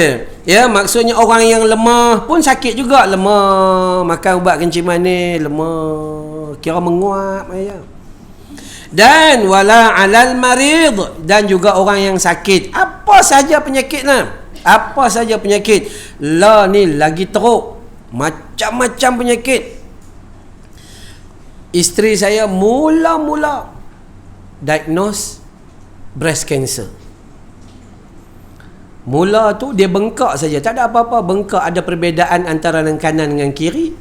[SPEAKER 1] ya, maksudnya orang yang lemah pun sakit juga. Lemah, makan ubat kencing manis, lemah, kira menguap ya. Dan wala 'alal marid, dan juga orang yang sakit. Apa saja penyakitnya, apa saja penyakit. La ni lagi teruk, macam-macam penyakit. Isteri saya mula-mula diagnose breast cancer. Mula tu dia bengkak saja, tak ada apa-apa, bengkak, ada perbezaan antara yang kanan dengan kiri.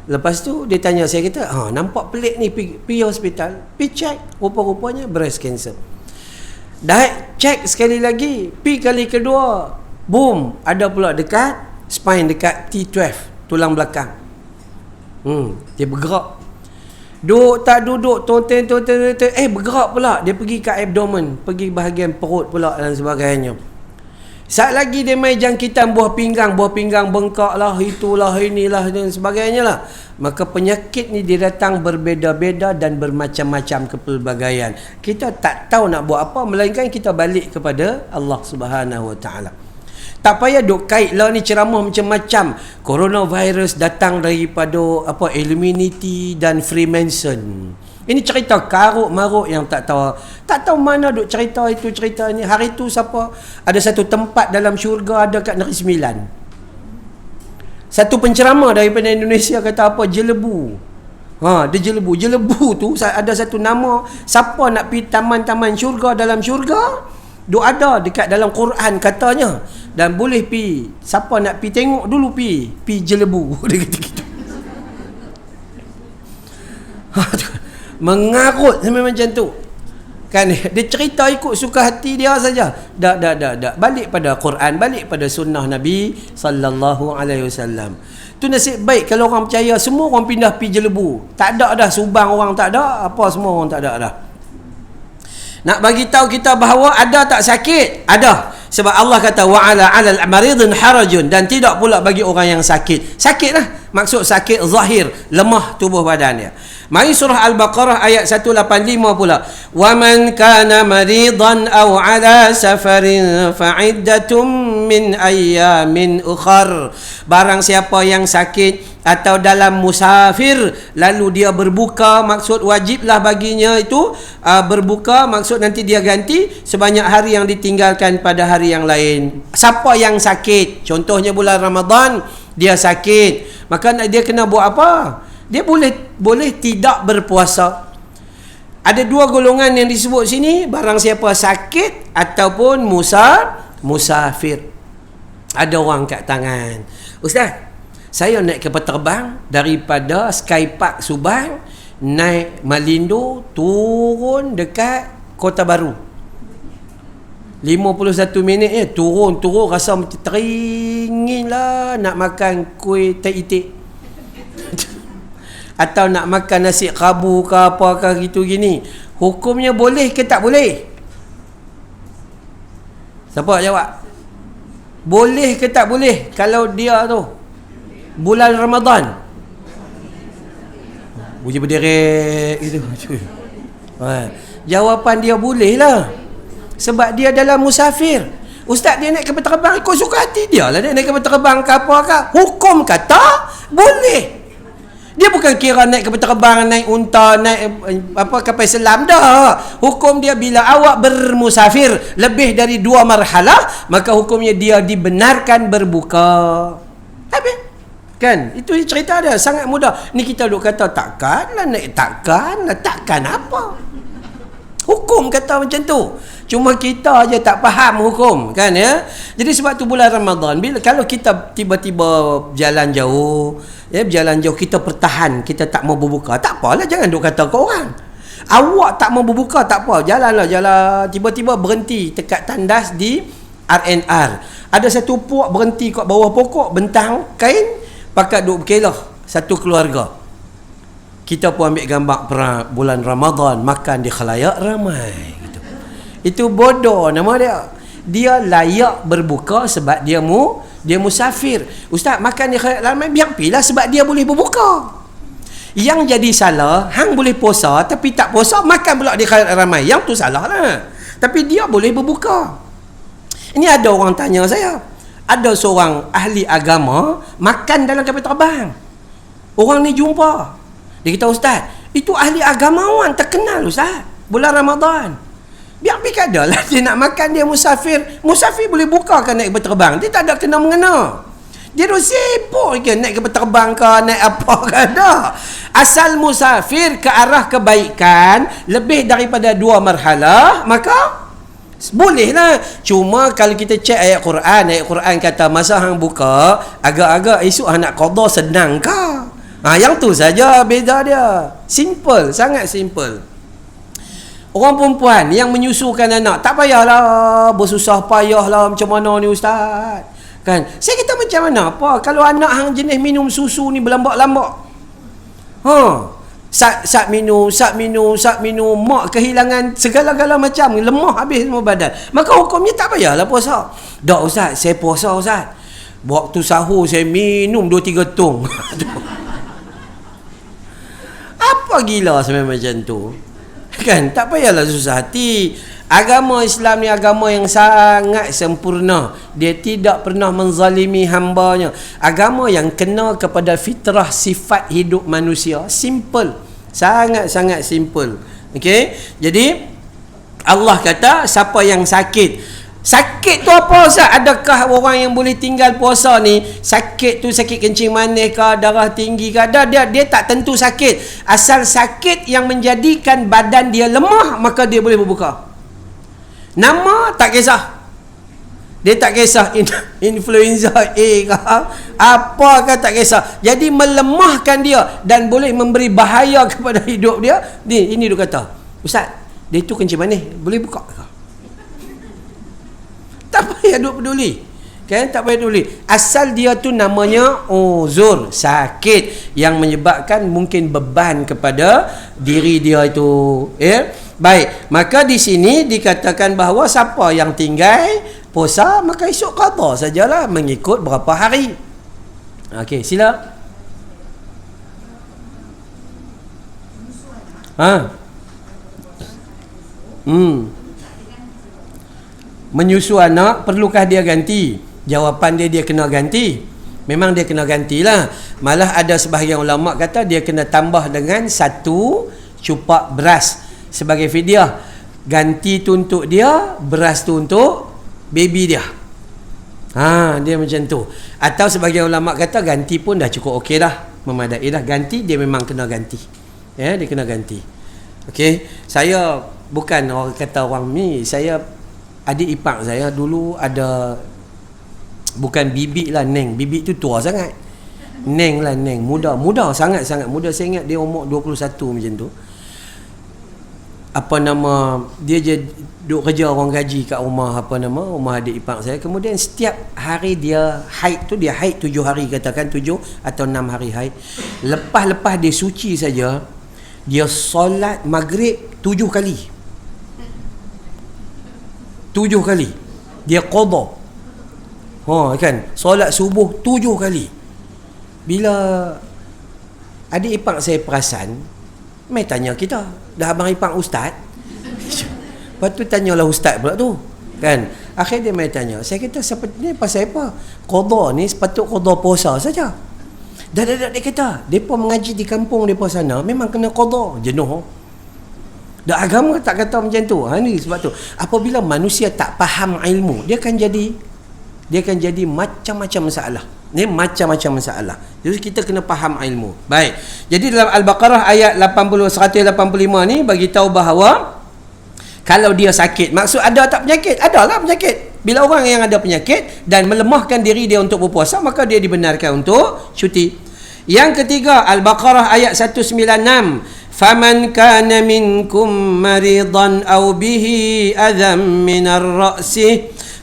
[SPEAKER 1] Lepas tu dia tanya, saya kata, nampak pelik ni, pergi hospital, pergi check, rupa-rupanya breast cancer. Dah check sekali lagi, pergi kali kedua, boom, ada pula dekat spine, dekat T12, tulang belakang. Dia bergerak. Duduk tak duduk, tonten, bergerak pula. Dia pergi ke abdomen, pergi bahagian perut pula dan sebagainya. Saat lagi dia main jangkitan buah pinggang bengkak lah, itulah, inilah dan sebagainya lah. Maka penyakit ni dia datang berbeza-beza dan bermacam-macam kepelbagaian. Kita tak tahu nak buat apa, melainkan kita balik kepada Allah Subhanahu Wa Taala. Tak payah duk kait lah ni ceramah macam-macam. Coronavirus datang daripada Illuminati dan Freemason. Ini cerita karuk-maruk yang tak tahu mana duk cerita itu, cerita ni. Hari tu siapa? Ada satu tempat dalam syurga ada kat Negeri Sembilan. Satu penceramah daripada Indonesia kata apa? Jelebu. Dia jelebu. Jelebu tu ada satu nama. Siapa nak pergi taman-taman syurga dalam syurga? Duk ada dekat dalam Quran katanya. Dan boleh pergi. Siapa nak pergi tengok dulu pergi jelebu. Dia kata gitu. Mengarut sampai macam tu. Kan dia cerita ikut suka hati dia saja. Dak. Balik pada Quran, balik pada sunnah Nabi sallallahu alaihi wasallam. Tu nasib baik kalau orang percaya, semua orang pindah pergi jelebu. Tak ada dah Subang orang tak ada, apa semua orang tak ada dah. Nak bagi tahu kita bahawa ada tak sakit? Ada. Sebab Allah kata wa 'alal maridin harajun, dan tidak pula bagi orang yang sakit. Sakitlah. Maksud sakit zahir, lemah tubuh badan dia. Mari surah Al-Baqarah ayat 185 pula. Wa man kana maridan aw 'ala safarin fa'iddatum min ayyamin ukhar. Barang siapa yang sakit atau dalam musafir lalu dia berbuka, maksud wajiblah baginya itu berbuka, maksud nanti dia ganti sebanyak hari yang ditinggalkan pada hari yang lain. Siapa yang sakit, contohnya bulan Ramadan dia sakit, maka dia kena buat apa? Dia boleh tidak berpuasa. Ada dua golongan yang disebut sini, barang siapa sakit ataupun musafir. Ada orang kat tangan, Ustaz, saya naik kapal terbang daripada Skypark Subang, naik Malindo, turun dekat Kota Baru. 51 minit turun rasa macam teringin lah nak makan kuih teh itik. Atau nak makan nasi kabu ke apakah gitu gini. Hukumnya boleh ke tak boleh? Siapa jawab? Boleh ke tak boleh kalau dia tu bulan Ramadan? Bunyi berderet gitu. Jawapan dia boleh lah. Sebab dia dalam musafir. Ustaz, dia naik kapal terbang ikut suka hati dia lah. Dia naik kapal terbang ke apakah. Hukum kata boleh. Dia bukan kira naik kapal terbang, naik unta, naik kapal selam dah. Hukum dia bila awak bermusafir lebih dari 2 marhalah, maka hukumnya dia dibenarkan berbuka. Habis. Kan? Itu cerita dia sangat mudah. Ni kita duk kata takkanlah naik, takkan apa? Hukum kata macam tu. Cuma kita aja tak faham hukum, kan ya. Jadi sebab tu bulan Ramadan, kalau kita tiba-tiba berjalan jauh kita pertahan, kita tak mau berbuka, tak apalah, jangan duk kata ke orang. Awak tak mau berbuka tak apa, jalan tiba-tiba berhenti dekat tandas di RNR. Ada satu puak berhenti kat bawah pokok, bentang kain, pakat duk berkelah satu keluarga. Kita pun ambil gambar bulan Ramadan makan di khalayak ramai. Itu bodoh nama dia. Dia layak berbuka sebab dia musafir. Ustaz, makan di khalayak ramai biar pilah sebab dia boleh berbuka. Yang jadi salah, hang boleh puasa tapi tak puasa, makan pula di khalayak ramai. Yang tu salah lah. Tapi dia boleh berbuka. Ini ada orang tanya saya, ada seorang ahli agama makan dalam kapal terbang. Orang ni jumpa, dia kata, Ustaz, itu ahli agamawan terkenal Ustaz. bulan Ramadan. Biar kada lah dia nak makan, dia musafir. Musafir boleh buka ke naik berterbang? Dia tak ada kena mengena. Dia dah sibuk ke naik ke terbang ke, naik apa ke, dah. Asal musafir ke arah kebaikan lebih daripada 2 marhalah, maka bolehlah. Cuma kalau kita cek ayat Quran kata masa hang buka, agak-agak esok hang nak qada senang ke? Yang tu saja beza dia. Simple, sangat simple. Orang perempuan yang menyusukan anak, tak payahlah bersusah payahlah macam mana ni ustaz. Kan? Saya kata macam mana apa kalau anak hang jenis minum susu ni berlambak-lambak. Sat minum, mak kehilangan segala-gala macam, lemah habis semua badan. Maka hukumnya tak payahlah puasa. Dak ustaz, saya puasa ustaz. Waktu sahur saya minum 2-3 tong. Apa gila sebenarnya macam tu? Kan, tak payahlah susah hati. Agama Islam ni agama yang sangat sempurna. Dia tidak pernah menzalimi hambanya. Agama yang kena kepada fitrah sifat hidup manusia. Simple. Sangat-sangat simple. Okey? Jadi Allah kata siapa yang sakit. Sakit tu apa Ustaz? Adakah orang yang boleh tinggal puasa ni sakit tu sakit kencing manis ke, darah tinggi ke? Dia tak tentu sakit. Asal sakit yang menjadikan badan dia lemah, maka dia boleh berbuka. Nama tak kisah. Dia tak kisah influenza A ke apa ke, tak kisah. Jadi melemahkan dia dan boleh memberi bahaya kepada hidup dia. Ini dia kata, Ustaz, dia tu kencing manis, boleh buka ke? Tak payah duk peduli. Kan? Tak payah peduli. Asal dia tu namanya uzur, sakit yang menyebabkan mungkin beban kepada diri dia itu. Baik, maka di sini dikatakan bahawa siapa yang tinggal puasa, maka esok qada sajalah mengikut berapa hari. Okey, sila. Menyusu anak, perlukah dia ganti? Jawapan dia kena ganti. Memang dia kena gantilah. Malah ada sebahagian ulama kata dia kena tambah dengan 1 cupak beras sebagai fidyah. Ganti tu untuk dia, beras tu untuk baby dia. Dia macam tu. Atau sebagian ulama kata ganti pun dah cukup okey dah, memadai dah. Ganti dia memang kena ganti. Dia kena ganti. Okey, saya bukan orang kata orang ni, saya adik ipar saya dulu ada, bukan bibik lah, Neng. Bibik tu tua sangat. Neng lah, Neng. Muda sangat-sangat muda. Saya ingat dia umur 21 macam tu. Apa nama, dia je duk kerja orang gaji kat rumah, rumah adik ipar saya. Kemudian setiap hari dia haid tu, dia haid 7 hari, katakan 7 atau 6 hari haid. Lepas dia suci saja, dia solat maghrib 7 kali. 7 kali dia qada. Kan, solat subuh 7 kali. Bila adik ipar saya perasan, mai tanya kita, dah abang ipar ustaz? Lepas tu tanyalah ustaz pula tu. Kan, akhir dia mai tanya. Saya kata seperti ni pasal apa? Qada ni sepatut qada puasa saja. Dah dia kata, depa mengaji di kampung depa sana memang kena qada, jenuh. Dah agama tak kata macam tu. Ni sebab tu apabila manusia tak faham ilmu, dia akan jadi macam-macam masalah. Ni macam-macam masalah. Jadi kita kena faham ilmu. Baik. Jadi dalam Al-Baqarah ayat 185 ni bagi tahu bahawa kalau dia sakit, maksud ada tak penyakit? Adalah penyakit. Bila orang yang ada penyakit dan melemahkan diri dia untuk berpuasa, maka dia dibenarkan untuk cuti. Yang ketiga, Al-Baqarah ayat 196. فَمَنْ كَانَ مِنْكُمْ مَرِيضًا أَوْ بِهِ أَذًى مِنَ الرَّأْسِ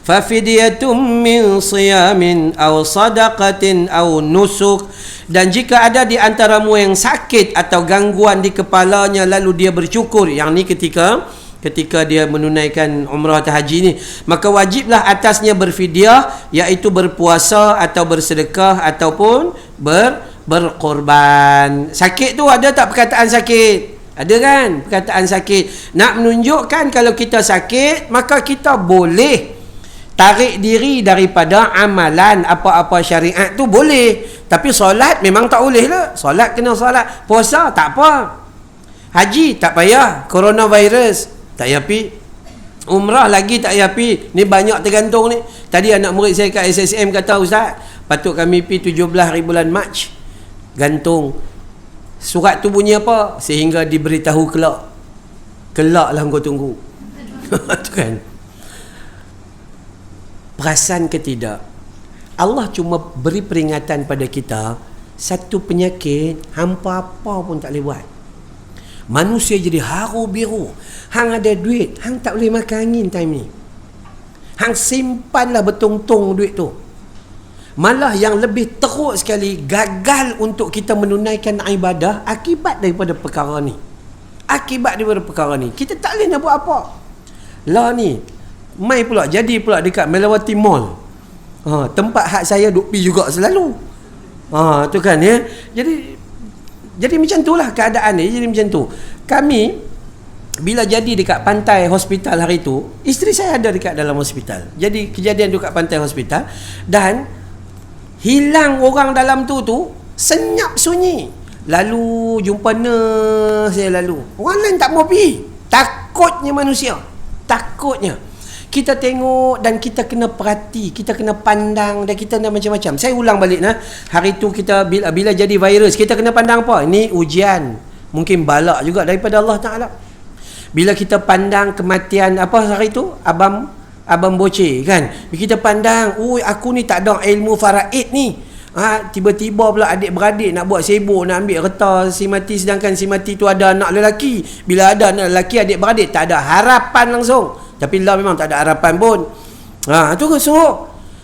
[SPEAKER 1] فَفِدْيَةٌ مِنْ صِيَامٍ أَوْ صَدَقَةٍ أَوْ نُسُكٍ. Dan jika ada di antaramu yang sakit atau gangguan di kepalanya lalu dia bercukur, yang ni ketika dia menunaikan umrah atau haji ni, maka wajiblah atasnya berfidyah, iaitu berpuasa atau bersedekah ataupun berkorban. Sakit tu ada tak perkataan sakit? Ada kan perkataan sakit. Nak menunjukkan kalau kita sakit, maka kita boleh tarik diri daripada amalan apa-apa syariat tu boleh. Tapi solat memang tak boleh lah. Solat kena solat. Puasa tak apa. Haji tak payah, coronavirus tak payah pi. Umrah lagi tak payah pi. Ni banyak tergantung ni. Tadi anak murid saya kat SSM kata, ustaz, patut kami pi 17 hari bulan Mac. Gantung. Surat tu bunyi apa? Sehingga diberitahu kelak. Kelak lah kau tunggu. Tu kan. Perasan ke tidak? Allah cuma beri peringatan pada kita, satu penyakit hampa apa pun tak boleh buat. Manusia jadi haru biru. Hang ada duit, hang tak boleh makan angin time ni. Hang simpanlah bertong-tong duit tu. Malah yang lebih teruk sekali, gagal untuk kita menunaikan ibadah akibat daripada perkara ni. Akibat daripada perkara ni, kita tak boleh nak buat apa. Lah ni, mai pula jadi pula dekat Melawati Mall. Tempat hak saya duk pi juga selalu. Tu kan ya. Jadi macam itulah keadaan ni. Jadi macam tu. Kami bila jadi dekat pantai hospital hari tu, isteri saya ada dekat dalam hospital. Jadi kejadian dekat pantai hospital dan hilang orang dalam tu senyap sunyi. Lalu jumpa nurse saya lalu. Orang lain tak mau pergi. Takutnya manusia. Takutnya. Kita tengok dan kita kena perhati, kita kena pandang dan kita kena macam-macam. Saya ulang balik hari tu kita bila jadi virus, kita kena pandang apa? Ini ujian. Mungkin balak juga daripada Allah Taala. Bila kita pandang kematian apa hari tu? Abang Boceh kan. Kita pandang, aku ni tak ada ilmu faraid ni. Tiba-tiba pula adik-beradik nak buat sibuk, nak ambil reta si mati, sedangkan si mati tu ada anak lelaki. Bila ada anak lelaki, adik-beradik tak ada harapan langsung. Tapi Allah memang tak ada harapan pun. Tu sungguh.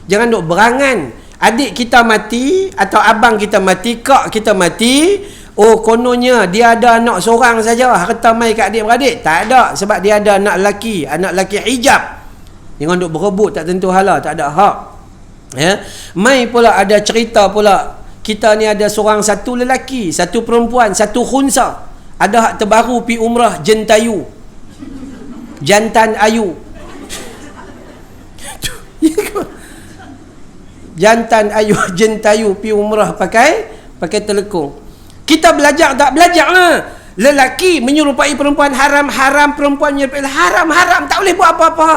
[SPEAKER 1] Jangan duk berangan. Adik kita mati atau abang kita mati, kak kita mati, kononnya dia ada anak seorang saja, harta mai kat adik-beradik. Tak ada, sebab dia ada anak lelaki hijab. Jangan duk berebut tak tentu hala, tak ada hak. Ya. Mai pula ada cerita pula, kita ni ada seorang, satu lelaki, satu perempuan, satu khunsa. Ada hak terbaru pi umrah jentayu. Jantan ayu. Jantan ayu, jentayu pi umrah pakai telekung. Kita belajar tak belajar lah. Lelaki menyerupai perempuan haram, perempuan menyerupai haram, tak boleh buat apa-apa.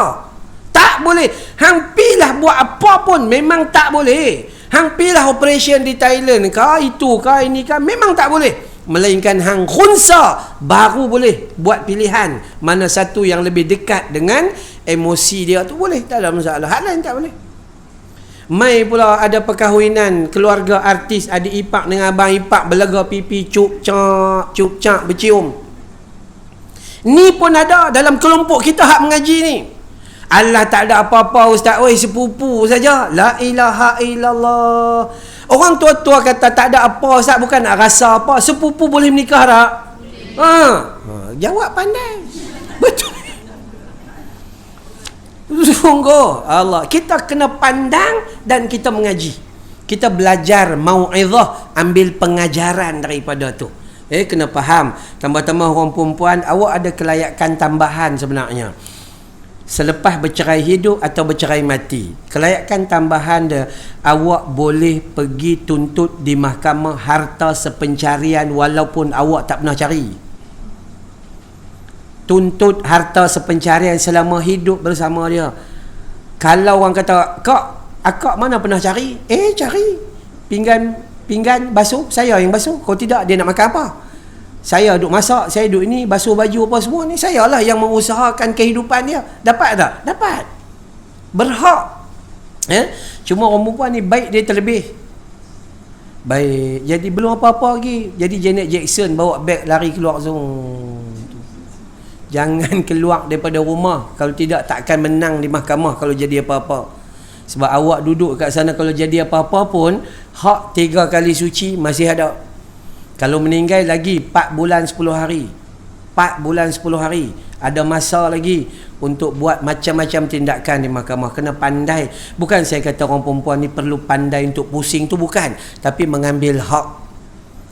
[SPEAKER 1] Tak boleh. Hang pilah buat apa pun memang tak boleh. Hang pilah operation di Thailand kah, itu kah, ini kah, memang tak boleh. Melainkan hang khunsa baru boleh buat pilihan mana satu yang lebih dekat dengan emosi dia tu, boleh, tak ada masalah. Hal lain tak boleh. Mai pula ada perkahwinan keluarga artis, adik ipar dengan abang ipar belega pipi, cup-cak bercium. Ni pun ada dalam kelompok kita hak mengaji ni. Allah tak ada apa-apa ustaz, sepupu saja. La ilaha illallah. Orang tua-tua kata tak ada apa ustaz, bukan nak rasa apa. Sepupu boleh menikah tak? Jawab pandai. Betul. Sungguh Allah, kita kena pandang dan kita mengaji. Kita belajar mau'izah, ambil pengajaran daripada tu. Kena faham. Tambah-tambah orang perempuan, awak ada kelayakan tambahan sebenarnya. Selepas bercerai hidup atau bercerai mati, kelayakan tambahan dia, awak boleh pergi tuntut di mahkamah harta sepencarian walaupun awak tak pernah cari. Tuntut harta sepencarian selama hidup bersama dia. Kalau orang kata, akak mana pernah cari? Cari. Pinggan basuh, saya yang basuh. Kalau tidak, dia nak makan apa? Saya duk masak, saya duk ini, basuh baju apa semua ni, saya lah yang mengusahakan kehidupan dia. Dapat tak? Dapat. Berhak. Cuma orang perempuan ni baik dia terlebih. Baik. Jadi belum apa-apa lagi. Jadi Janet Jackson bawa beg lari keluar zong. Jangan keluar daripada rumah. Kalau tidak takkan menang di mahkamah kalau jadi apa-apa. Sebab awak duduk kat sana, kalau jadi apa-apa pun, hak 3 kali suci masih ada. Kalau meninggal lagi 4 bulan 10 hari. 4 bulan 10 hari. Ada masa lagi untuk buat macam-macam tindakan di mahkamah. Kena pandai. Bukan saya kata orang perempuan ni perlu pandai untuk pusing, tu bukan. Tapi mengambil hak.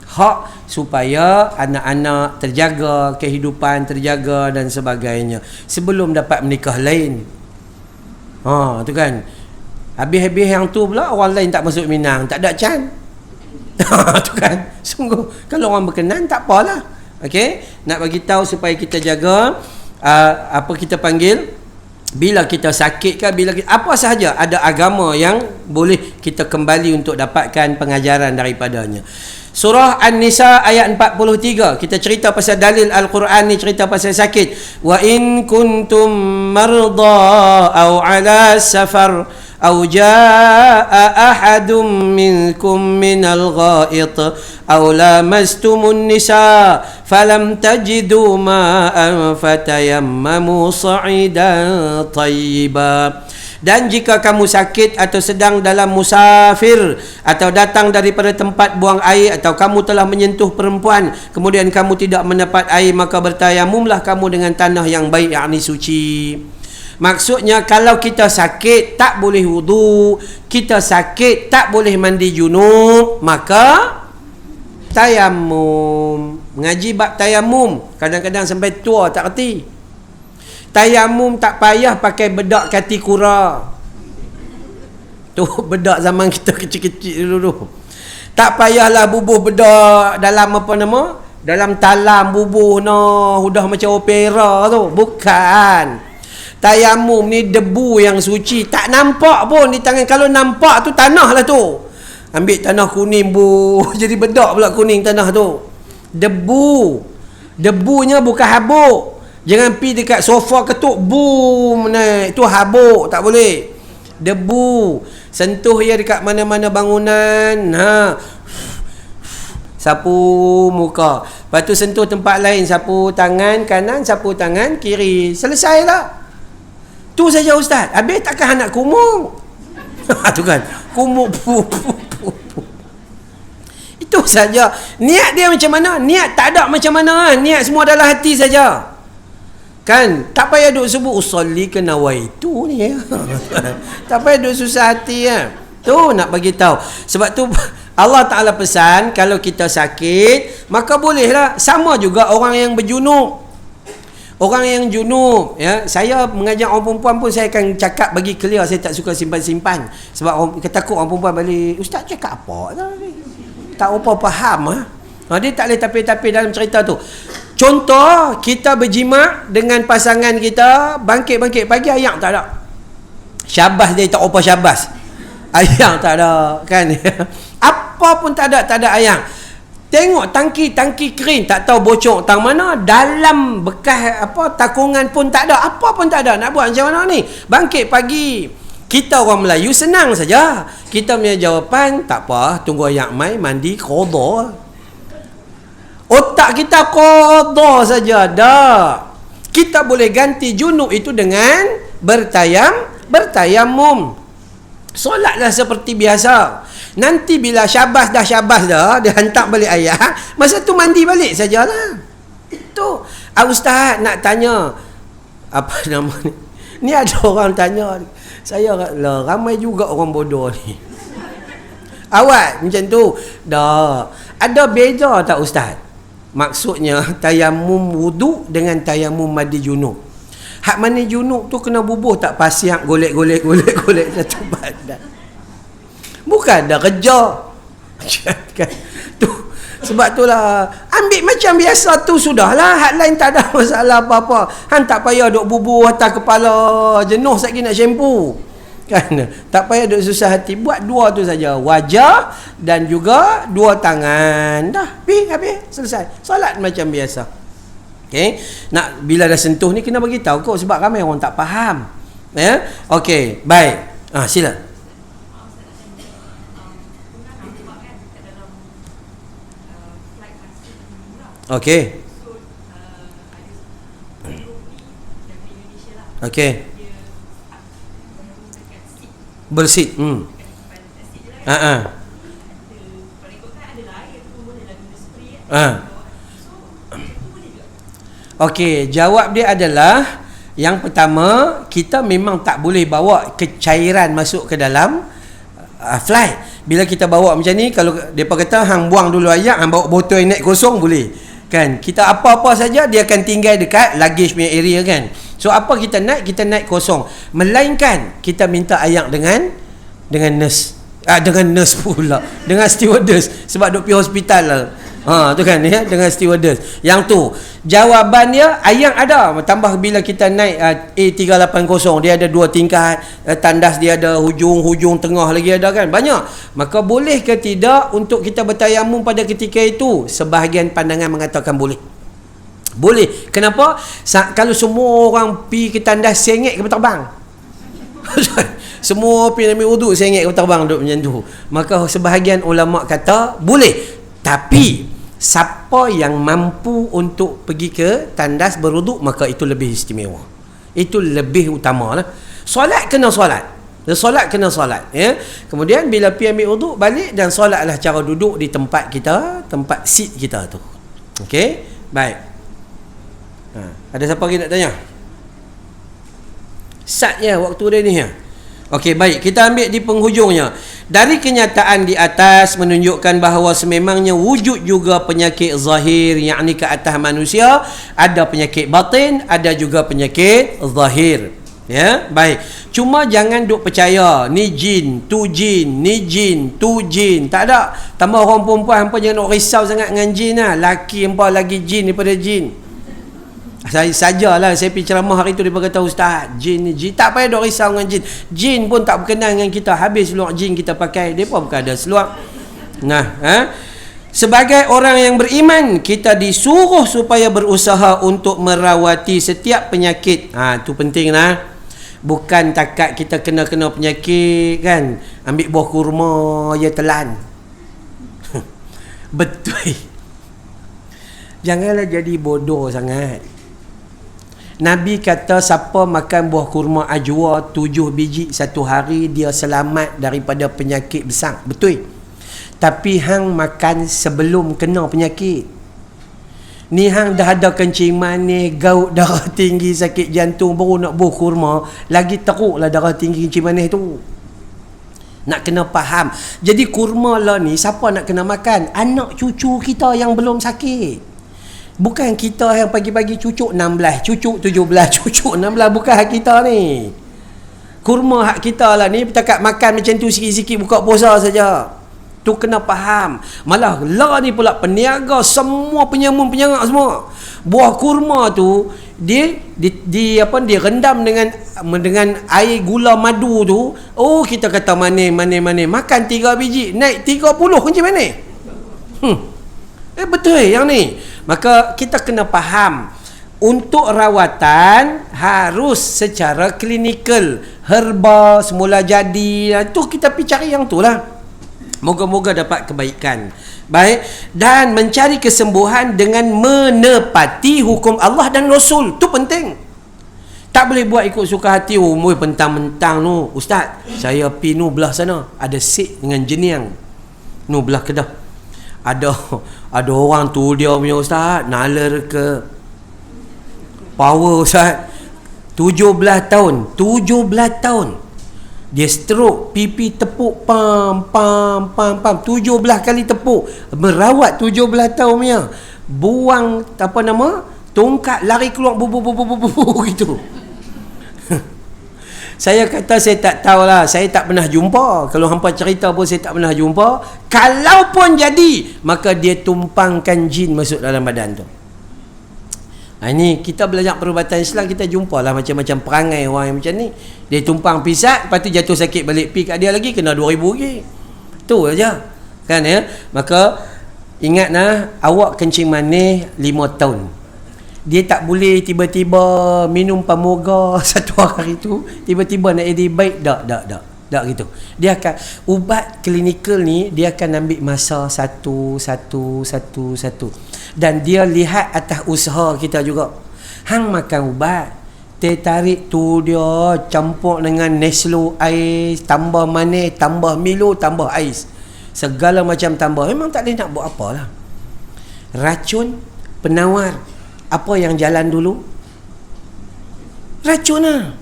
[SPEAKER 1] Hak supaya anak-anak terjaga, kehidupan terjaga dan sebagainya. Sebelum dapat menikah lain. Tu kan. Habis-habis yang tu pula orang lain tak masuk Minang. Tak ada can. Tu kan. Sungguh kalau orang berkenan tak apalah. Okey, nak bagi tahu supaya kita jaga apa kita panggil, bila kita sakit ke, bila kita, apa sahaja ada agama yang boleh kita kembali untuk dapatkan pengajaran daripadanya. Surah An-Nisa ayat 43, kita cerita pasal dalil Al-Quran ni, cerita pasal sakit. Wa in kuntum marda aw ala safar أو جاء أحد منكم من الغائط أو لامستم النساء فلم تجدوا ماء فتيمموا صعيدا طيبا. Dan jika kamu sakit atau sedang dalam musafir atau datang daripada tempat buang air, atau kamu telah menyentuh perempuan kemudian kamu tidak mendapat air, maka bertayamumlah kamu dengan tanah yang baik, yakni suci. Maksudnya kalau kita sakit tak boleh wudu, kita sakit tak boleh mandi junub, maka tayamum. Mengaji bab tayamum kadang-kadang sampai tua tak reti. Tayamum tak payah pakai bedak kati kura. Tu bedak zaman kita kecil-kecil dulu. Tak payahlah bubuh bedak dalam apa nama? Dalam talam bubuh no, udah macam opera tu. Bukan. Tayamum ni debu yang suci, tak nampak pun di tangan. Kalau nampak tu tanah lah tu. Ambil tanah kuning bu, jadi bedak pula kuning tanah tu. Debu. Debunya bukan habuk. Jangan pi dekat sofa ketuk boom naik. Itu habuk, tak boleh. Debu. Sentuh dia dekat mana-mana bangunan. Sapu muka. Lepas tu sentuh tempat lain, sapu tangan kanan, sapu tangan kiri. Selesai lah. Tu saja ustaz. Habis takkan nak kumuk. Tu kan. Kumuk. Itu saja. Niat dia macam mana? Niat tak ada macam mana. Niat semua dalam hati saja. Kan? Tak payah duk sebut usolli ke nawaitu ni. Tak payah duk susah hati ya. Tu nak bagi tahu. Sebab tu Allah Ta'ala pesan, kalau kita sakit, maka bolehlah. Sama juga orang yang berjunub. Orang yang junub, ya, saya mengajar orang perempuan pun saya akan cakap bagi clear, saya tak suka simpan-simpan. Sebab orang takut orang perempuan balik, ustaz cakap apa tadi? Tak apa faham dia tak boleh tapi dalam cerita tu. Contoh, kita berjima dengan pasangan kita, bangkit-bangkit pagi ayak tak ada. Syabas dia tak apa syabas. Ayak tak ada, kan? Apa pun tak ada ayak. Tengok tangki kering tak tahu bocor tang mana, dalam bekas apa takungan pun tak ada, apa pun tak ada. Nak buat macam mana ni? Bangkit pagi. Kita orang Melayu senang saja. Kita punya jawapan tak apa, tunggu ayak mai mandi qada. Otak kita qada saja dah. Kita boleh ganti junub itu dengan bertayamum. Solatlah seperti biasa. Nanti bila syabas dah, dia hantar balik ayat, masa tu mandi balik sajalah. Itu. Ustaz nak tanya, apa nama ni? Ni ada orang tanya, saya lah, ramai juga orang bodoh ni. Awak macam tu. Dah. Ada beza tak ustaz? Maksudnya tayamum wudu dengan tayamum mandi junub. Hak mandi junub tu kena bubuh tak pasir, golek satu badan. Bukan dah kerja. Kan? Tu. Sebab itulah ambil macam biasa tu sudahlah. Hak lain tak ada masalah apa-apa. Han tak payah duk bubuh atas kepala, jenuh sekali nak shampoo. Kan? Tak payah duk susah hati. Buat dua tu saja. Wajah dan juga dua tangan. Dah, habis, selesai. Solat macam biasa. Okey. Nak bila dah sentuh ni kena bagi tahu kok, sebab ramai orang tak faham. Ya? Okey, baik. Sila. Okey. Okey. Bersit. Okey, jawab dia adalah yang pertama, kita memang tak boleh bawa kecairan masuk ke dalam flight. Bila kita bawa macam ni, kalau depa kata hang buang dulu ayak, hang bawa botol naik kosong boleh. Kan? Kita apa-apa saja dia akan tinggal dekat luggage punya area kan. So apa kita naik kosong. Melainkan kita minta ayak dengan nurse. Dengan nurse pula. Dengan stewardess, sebab duk pergi hospital lah. Tu kan ya, dengan stewardess. Yang tu jawapan dia yang ada tambah bila kita naik A380, dia ada 2 tingkat, tandas dia ada hujung tengah lagi ada kan, banyak. Maka boleh ke tidak untuk kita bertayamum pada ketika itu? Sebahagian pandangan mengatakan boleh. Boleh. Kenapa? Kalau semua orang pi ke tandas sengit ke terbang. Semua pergi ambil wuduk sengit ke terbang duduk macam tu. Maka sebahagian ulama kata boleh. Tapi siapa yang mampu untuk pergi ke tandas berwuduk, maka itu lebih istimewa. Itu lebih utama lah. Solat kena solat. Solat kena solat. Ya? Kemudian bila pergi ambil wuduk, balik dan solatlah cara duduk di tempat kita, tempat seat kita tu. Okey? Baik. Ada siapa lagi nak tanya? Sat ya waktu dia ni ya. Okey, baik, kita ambil di penghujungnya. Dari kenyataan di atas menunjukkan bahawa sememangnya wujud juga penyakit zahir, yakni ke atas manusia, ada penyakit batin, ada juga penyakit zahir. Ya, baik. Cuma jangan duk percaya ni jin, tu jin, ni jin, tu jin. Tak ada. Tambah orang perempuan hampa jangan nak risau sangat dengan jin lah. Laki hampa lagi jin daripada jin. Saya sajalah saya pergi ceramah hari tu dia kata, ustaz, jin ni jin. Tak payah duk risau dengan jin. Jin pun tak berkenan dengan kita. Habis seluar jin kita pakai, depa bukan ada seluar. Nah, sebagai orang yang beriman, kita disuruh supaya berusaha untuk merawati setiap penyakit. Tu penting lah. Bukan takat kita kena penyakit kan, ambil buah kurma ya telan. Betul. Janganlah jadi bodoh sangat. Nabi kata siapa makan buah kurma ajwa 7 biji satu hari, dia selamat daripada penyakit besar. Betul. Tapi hang makan sebelum kena penyakit. Ni hang dah ada kencing manis, gaut darah tinggi, sakit jantung, baru nak buah kurma, lagi teruklah darah tinggi kencing manis tu. Nak kena faham. Jadi kurma lah ni siapa nak kena makan? Anak cucu kita yang belum sakit. Bukan kita yang pagi-pagi cucuk 16, cucuk 17, cucuk 16. Bukan hak kita ni. Kurma hak kita lah ni. Bertakat makan macam tu sikit-sikit buka puasa saja. Tu kena faham. Malah lah ni pula peniaga, semua penyamun-penyangak semua. Buah kurma tu dia direndam dengan air gula madu tu. Oh, kita kata manis. Makan 3 biji naik 30 kencing manis. Betul yang ni. Maka kita kena faham, untuk rawatan harus secara klinikal, herba semula jadi. Itu kita pergi cari yang tu lah. Moga-moga dapat kebaikan. Baik. Dan mencari kesembuhan dengan menepati hukum Allah dan Rasul. Itu penting. Tak boleh buat ikut suka hati. Pentang-mentang tu, ustaz, saya pergi nu belah sana, ada sik dengan jeniang nu belah Kedah. Ada orang tu dia punya ustaz, nalar ke power ustaz, 17 tahun dia stroke, pipi tepuk pam 17 kali tepuk, merawat 17 tahun punya, buang tongkat lari keluar bubu gitu. Saya kata saya tak tahulah, saya tak pernah jumpa. Kalau hampa cerita pun saya tak pernah jumpa. Kalaupun jadi, maka dia tumpangkan jin masuk dalam badan tu. Ini kita belajar perubatan Islam, kita jumpalah macam-macam perangai orang yang macam ni. Dia tumpang pisat, lepas tu jatuh sakit balik pi kat dia lagi, kena 2,000 lagi. Tu aja. Kan ya? Maka ingatlah, awak kencing manis 5 tahun. Dia tak boleh tiba-tiba minum pamoga satu hari tu, tiba-tiba nak jadi baik. Tak gitu. Dia akan, ubat klinikal ni dia akan ambil masa satu. Dan dia lihat atas usaha kita juga. Hang makan ubat, tarik tu dia campur dengan Neslo ais, tambah manis, tambah Milo, tambah ais, segala macam tambah. Memang tak boleh nak buat apalah. Racun penawar. Apa yang jalan dulu? Racun lah.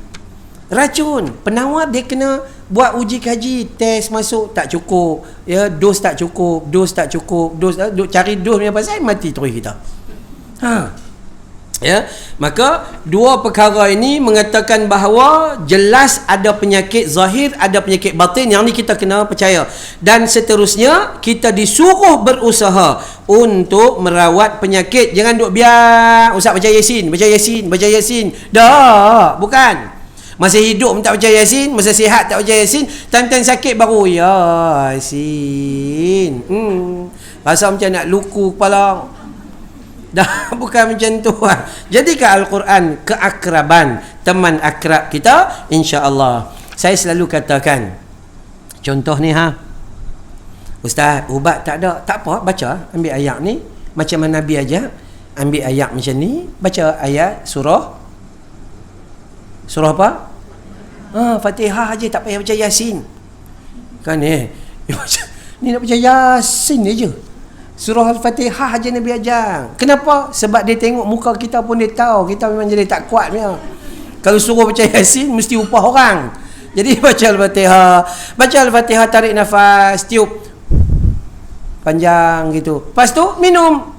[SPEAKER 1] Racun. Penawar dia kena buat uji kaji, test masuk tak cukup, ya, dos tak cukup, duk cari dos punya pasal mati terus kita. Ya, maka dua perkara ini mengatakan bahawa jelas ada penyakit zahir, ada penyakit batin. Yang ni kita kena percaya. Dan seterusnya kita disuruh berusaha untuk merawat penyakit. Jangan duk biar ustaz baca yasin, baca yasin, baca yasin. Dah, bukan. Masa hidup tak baca yasin, masa sihat tak baca yasin, time-time sakit baru yasin. Rasa macam nak luku kepala. Dah, bukan macam tu. Jadikan Al-Quran keakraban, teman akrab kita, insya-Allah. Saya selalu katakan, contoh ni Ustaz, ubat tak ada, tak apa, baca, ambil ayat ni macam mana Nabi ajar, ambil ayat macam ni, baca ayat surah apa? Fatihah aja, tak payah baca Yasin. Kan ni nak baca Yasin aja. Surah Al-Fatihah aja Nabi ajar. Kenapa? Sebab dia tengok muka kita pun dia tahu kita memang jadi tak kuat punya. Kalau suruh baca Yasin mesti upah orang. Jadi baca Al-Fatihah. Baca Al-Fatihah, tarik nafas, tiup panjang gitu. Lepas tu minum.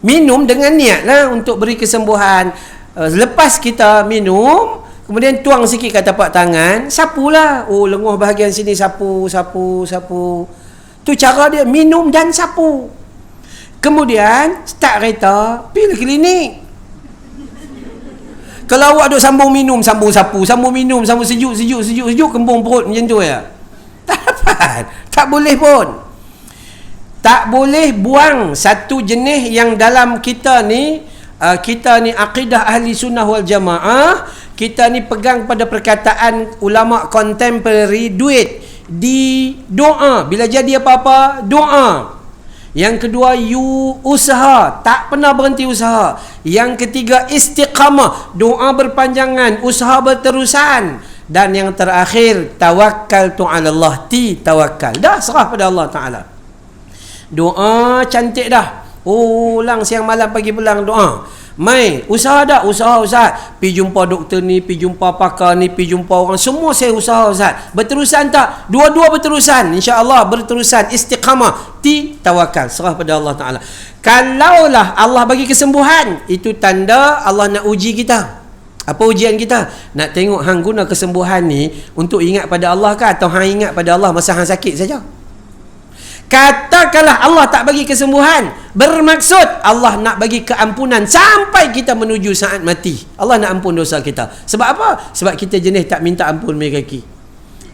[SPEAKER 1] Minum dengan niat lah untuk beri kesembuhan. Lepas kita minum, kemudian tuang sikit kat tapak tangan, sapulah. Oh, lenguh bahagian sini sapu. Tu cara dia, minum dan sapu. Kemudian start kereta, pergi klinik. Kalau awak duk sambung minum, sambung sapu, sambung minum, sambung sejuk, kembung perut macam tu ya. Tak dapat. Tak boleh pun. Tak boleh buang satu jenis yang dalam kita ni akidah ahli sunnah wal jamaah. Kita ni pegang pada perkataan ulama contemporary, duit di doa. Bila jadi apa-apa, doa. Yang kedua, usaha, tak pernah berhenti usaha. Yang ketiga, istiqamah, doa berpanjangan, usaha berterusan. Dan yang terakhir, tawakkaltu 'ala Allah, tawakal. Dah serah pada Allah Taala. Doa cantik dah. Ulang siang malam pagi pulang doa. Mai, usaha dah, usaha Ustaz. Pergi jumpa doktor ni, pergi jumpa pakar ni, pergi jumpa orang, semua saya usaha Ustaz. Berterusan tak? Dua-dua berterusan, insya-Allah berterusan, istiqamah, tawakal, serah pada Allah Taala. Kalaulah Allah bagi kesembuhan, itu tanda Allah nak uji kita. Apa ujian kita? Nak tengok hang guna kesembuhan ni untuk ingat pada Allah ke, atau hang ingat pada Allah masa hang sakit saja? Katakanlah Allah tak bagi kesembuhan, bermaksud Allah nak bagi keampunan sampai kita menuju saat mati. Allah nak ampun dosa kita. Sebab apa? Sebab kita jenis tak minta ampun mereka kaki.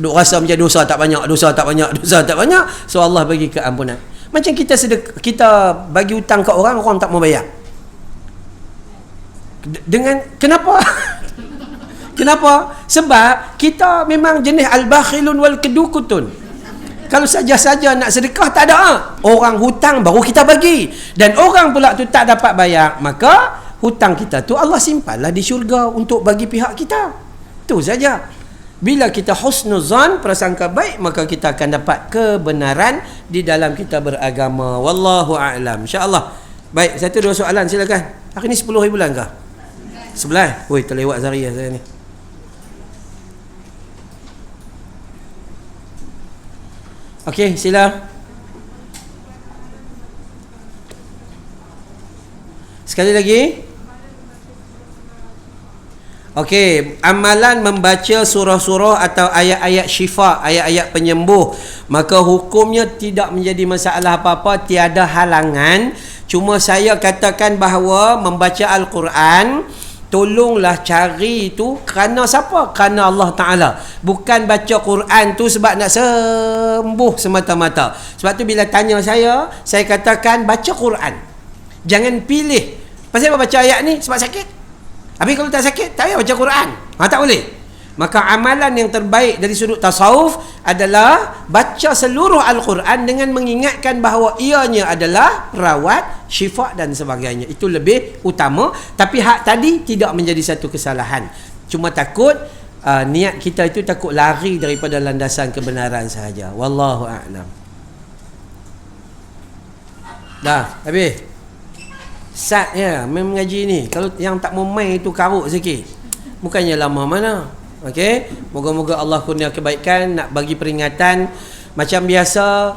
[SPEAKER 1] Duk rasa macam dosa tak banyak. So Allah bagi keampunan. Macam kita kita bagi hutang ke orang tak mau bayar. Dengan kenapa? Kenapa? Sebab kita memang jenis al-bakhilun wal kedukutun. Kalau saja-saja nak sedekah tak ada. Orang hutang baru kita bagi. Dan orang pula tu tak dapat bayar, maka hutang kita tu Allah simpanlah di syurga untuk bagi pihak kita. Tu saja. Bila kita husnuzan, prasangka baik, maka kita akan dapat kebenaran di dalam kita beragama. Wallahu a'lam. Insya-Allah. Baik, satu dua soalan silakan. Hari ni 10 hari bulan ke? 11. Oi, terlewat Zariah saya ni. Okey, sila. Sekali lagi. Okey, amalan membaca surah-surah atau ayat-ayat syifa, ayat-ayat penyembuh, maka hukumnya tidak menjadi masalah apa-apa, tiada halangan. Cuma saya katakan bahawa membaca Al-Quran, tolonglah cari tu kerana siapa? Kerana Allah Ta'ala. Bukan baca Quran tu sebab nak sembuh semata-mata. Sebab tu bila tanya saya katakan baca Quran. Jangan pilih. Pasal apa baca ayat ni? Sebab sakit. Habis kalau tak sakit, tak payah baca Quran. Tak boleh. Maka amalan yang terbaik dari sudut tasawuf adalah baca seluruh Al-Quran dengan mengingatkan bahawa ianya adalah rawat, syifa dan sebagainya. Itu lebih utama. Tapi hak tadi tidak menjadi satu kesalahan. Cuma takut niat kita itu takut lari daripada landasan kebenaran sahaja. Wallahu a'lam. Dah, habis. Sat ya, main mengaji ni. Kalau yang tak mau main tu karuk sikit. Bukannya lama mana. Okey, moga-moga Allah kurnia kebaikan. Nak bagi peringatan macam biasa,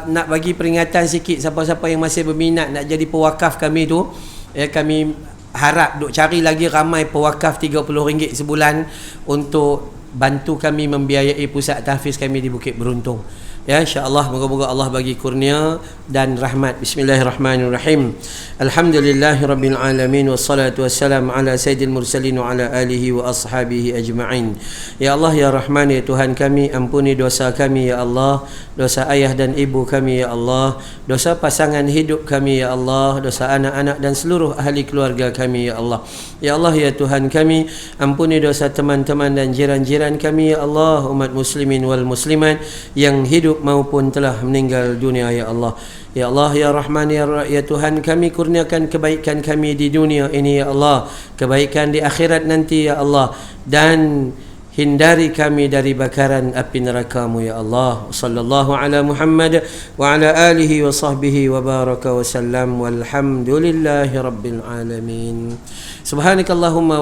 [SPEAKER 1] nak bagi peringatan sikit siapa-siapa yang masih berminat nak jadi pewakaf kami tu. kami harap duk cari lagi ramai pewakaf RM30 sebulan untuk bantu kami membiayai pusat tahfiz kami di Bukit Beruntung. Ya, insya-Allah moga-moga Allah bagi kurnia dan rahmat. Bismillahirrahmanirrahim. Alhamdulillahirabbil alamin wassalatu wassalamu ala sayyidil mursalin wa ala alihi wa ashabihi ajma'in. Ya Allah ya Rahman ya Tuhan kami, ampuni dosa kami ya Allah, dosa ayah dan ibu kami ya Allah, dosa pasangan hidup kami ya Allah, dosa anak-anak dan seluruh ahli keluarga kami ya Allah. Ya Allah ya Tuhan kami, ampuni dosa teman-teman dan jiran-jiran kami ya Allah, umat muslimin wal muslimat yang hidup maupun telah meninggal dunia ya Allah. Ya Allah ya Rahman ya Tuhan kami, kurniakan kebaikan kami di dunia ini ya Allah, kebaikan di akhirat nanti ya Allah, dan hindari kami dari bakaran api neraka-Mu ya Allah. Sallallahu ala Muhammad wa ala alihi wa sahbihi wa baraka wa sallam, walhamdulillahi rabbil alamin. Subhanakallahumma